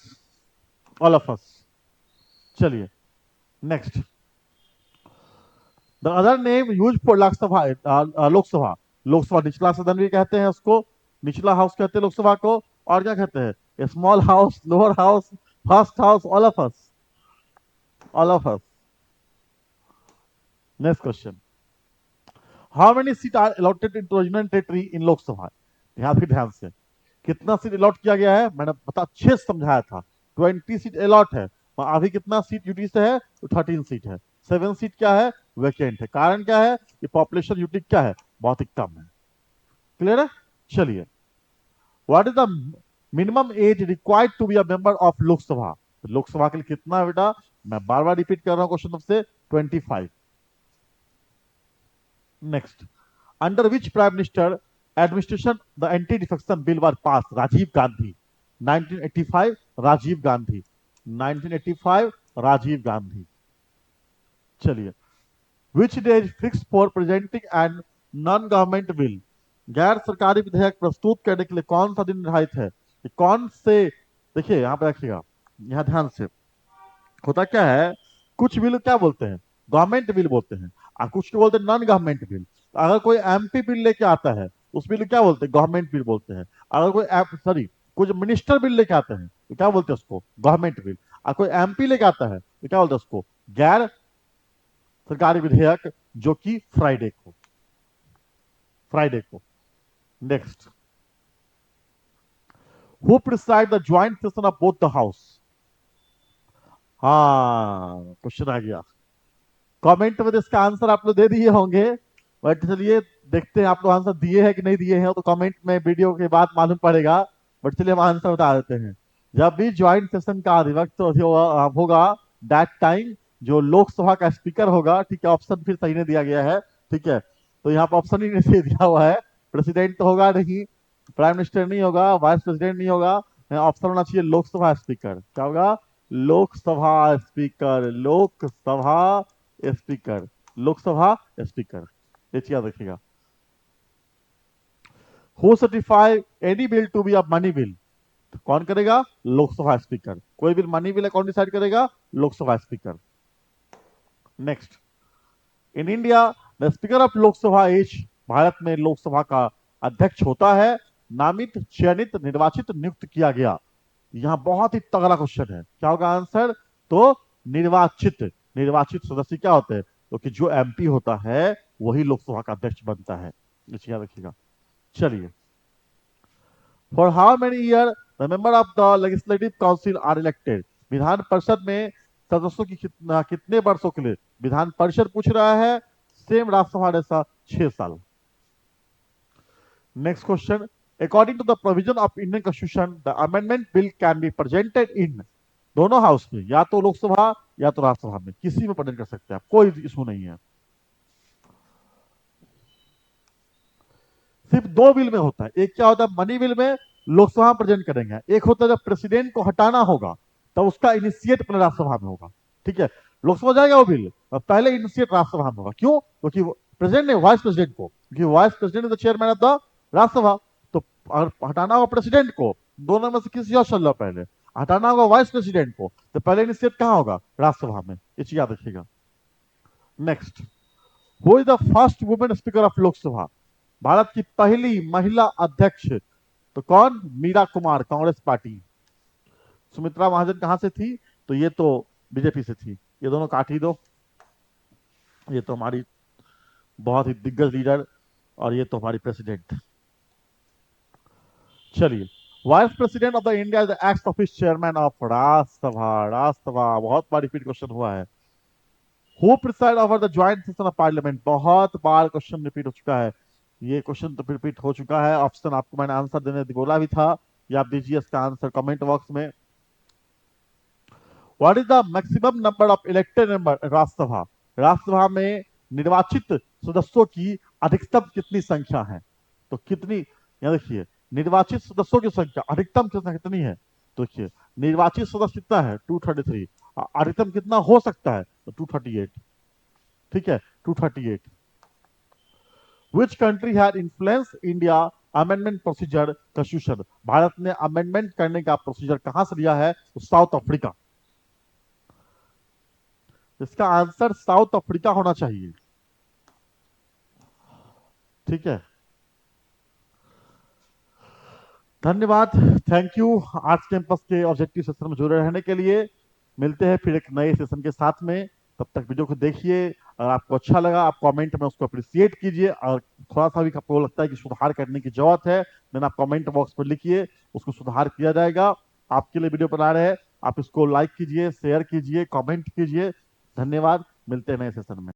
all of us. चलिए next, the other name use for Lok Sabha, Lok Sabha, Lok Sabha निचला सदन भी कहते हैं उसको, निचला हाउस कहते हैं लोकसभा को, और क्या कहते हैं, small house, lower house, first house, all of us, all of us. Next question, how many seat are allotted in union territory in Lok Sabha, ध्यान फिर ध्यान से, कितना सीट अलॉट किया गया है, मैंने बता अच्छे से समझाया था, 20 सीट अलॉट है, और अभी कितना सीट यूटी से है, तो 13 सीट है, 7 सीट क्या है, वैकेंट है। कारण क्या है, कि पॉपुलेशन यूटी क्या है, बहुत ही कम है। क्लियर है। चलिए, what is the minimum age required to be a member of Lok Sabha, Lok Sabha के लिए कितना है बेटा, मैं बार बार रिपीट कर रहा हूं क्वेश्चन से, 25। Next, under which prime minister administration the anti defection bill was pass, Rajiv Gandhi, 1985 Rajiv Gandhi, 1985 Rajiv Gandhi. चलिए, which day is fix for presenting and non government bill, गैर सरकारी विधेयक प्रस्तुत करने के लिए कौन सा दिन निर्धारित है, ये कौन से, देखिए यहां पर रखिएगा, यहां ध्यान से, होता क्या है, कुछ बिल क्या बोलते हैं, गवर्नमेंट बिल बोलते हैं, और कुछ को बोलते हैं नॉन गवर्नमेंट बिल। अगर कोई एमपी बिल लेके आता है, उस बिल क्या बोलते हैं, गवर्नमेंट बिल बोलते हैं। अगर कोई सॉरी कुछ मिनिस्टर बिल लेके आते हैं, तो क्या बोलते हैं उसको, गवर्नमेंट बिल। कोई एमपी लेके आता है तो क्या बोलते हैं उसको, गैर सरकारी विधेयक, जो कि फ्राइडे को। Next, who preside the joint session of both the house. हाँ, क्वेश्चन आ गया। कमेंट में तो इसका आंसर आप लोग दे दिए होंगे, बट चलिए देखते हैं आप लोग आंसर दिए हैं कि नहीं दिए हैं, तो कमेंट में वीडियो के बाद मालूम पड़ेगा। बट चलिए हम आंसर बता देते हैं। जब भी ज्वाइंट सेशन का अधिवक्त होगा, दैट टाइम जो लोकसभा का स्पीकर होगा, ठीक है, ऑप्शन फिर सही नहीं दिया गया है, ठीक है, तो यहाँ पर ऑप्शन ही नहीं सही दिया हुआ है। प्रेसिडेंट तो होगा नहीं, प्राइम मिनिस्टर नहीं होगा, वाइस प्रेसिडेंट नहीं होगा, ऑप्शन होना चाहिए लोकसभा स्पीकर। क्या होगा? Lok Sabha speaker, Lok Sabha speaker, Lok Sabha speaker, ये चीज याद रखिएगा। Who certify any bill to be a money bill, कौन करेगा? लोकसभा स्पीकर। कोई बिल मनी बिल है, कौन डिसाइड करेगा? Lok Sabha speaker. Next, in India the speaker of Lok Sabha is, Bharat में लोकसभा का अध्यक्ष होता है नामित, चयनित, निर्वाचित, नियुक्त किया गया। यहां बहुत ही तगड़ा क्वेश्चन है, क्या होगा आंसर? तो निर्वाचित। निर्वाचित सदस्य क्या होते हैं? तो कि जो एमपी होता है वही लोकसभा का अध्यक्ष बनता है, इसे याद रखिएगा। चलिए, for how many year the member of the legislative council are elected, Vidhan Parishad में सदस्यों की कितने वर्षों के लिए? विधान परिषद पूछ रहा है, सेम राज्यसभा जैसा 6 साल। Next question, according to the provision of Indian constitution the amendment bill can be presented in, दोनों हाउस में, या तो लोकसभा या तो राज्यसभा में, किसी में प्रेजेंट कर सकते हैं आप, कोई इशू नहीं है। सिर्फ दो बिल में होता है, एक क्या होता है मनी बिल में लोकसभा में प्रेजेंट करेंगे, एक होता है जब प्रेसिडेंट को हटाना होगा तब उसका इनिशिएट पहले राज्यसभा में होगा, ठीक है। लोकसभा जाएगा वो बिल, पहले इनिशिएट राज्यसभा में होगा। क्यों? क्योंकि प्रेसिडेंट ने वाइस प्रेसिडेंट को, क्योंकि vice president is the chairman of the Rajya Sabha. तो अगर हटाना होगा प्रेसिडेंट को, दोनों में से किसी और चल रहा, पहले हटाना होगा वाइस प्रेसिडेंट को, तो पहले इनिशिएट कहां होगा? राज्यसभा में, ये चीज याद रखिएगा। Next, who is the first women speaker of Lok Sabha, Bharat की पहली महिला अध्यक्ष, तो कौन? मीरा कुमार, कांग्रेस पार्टी। सुमित्रा महाजन कहां से थी? तो ये तो बीजेपी से थी। ये दोनों काट ही दो, ये तो हमारी बहुत ही दिग्गज लीडर, और ये तो हमारी प्रेसिडेंट। चलिए, vice president of the India is the x office chairman of Rajya Sabha. Rajya Sabha बहुत बार रिपीट क्वेश्चन हुआ है। Who preside over the joint session of parliament, बहुत बार क्वेश्चन रिपीट हो चुका है, ये क्वेश्चन तो रिपीट हो चुका है। ऑप्शन आपको मैंने आंसर देने बोला भी था, ये आप दीजिए इसका आंसर कमेंट बॉक्स में। What is the maximum number of elected member Rajya Sabha, Rajya Sabha में निर्वाचित सदस्यों की अधिकतम कितनी संख्या है? तो कितनी, यहां देखिए, निर्वाचित सदस्यों की संख्या अधिकतम कितनी है? तो देखिए, निर्वाचित सदस्य कितना है? 233। अधिकतम कितना हो सकता है? तो 238, ठीक है, 238। Which country had influence India amendment procedure constitution, Bharat ने अमेंडमेंट करने का प्रोसीजर कहां से लिया है? तो साउथ अफ्रीका। इसका आंसर साउथ अफ्रीका होना चाहिए, ठीक है। धन्यवाद, थैंक यू आर्ट्स कैंपस के ऑब्जेक्टिव सेशन में जुड़े रहने के लिए। मिलते हैं फिर एक नए सेशन के साथ में, तब तक वीडियो को देखिए। अगर आपको अच्छा लगा, आप कमेंट में उसको अप्रिशिएट कीजिए, और थोड़ा सा भी आपको लगता है कि सुधार करने की जरूरत है, देन आप कमेंट बॉक्स पर लिखिए, उसको सुधार किया जाएगा। आपके लिए वीडियो बना रहे हैं, आप इसको लाइक कीजिए, शेयर कीजिए, कमेंट कीजिए। धन्यवाद, मिलते हैं नए सेशन में।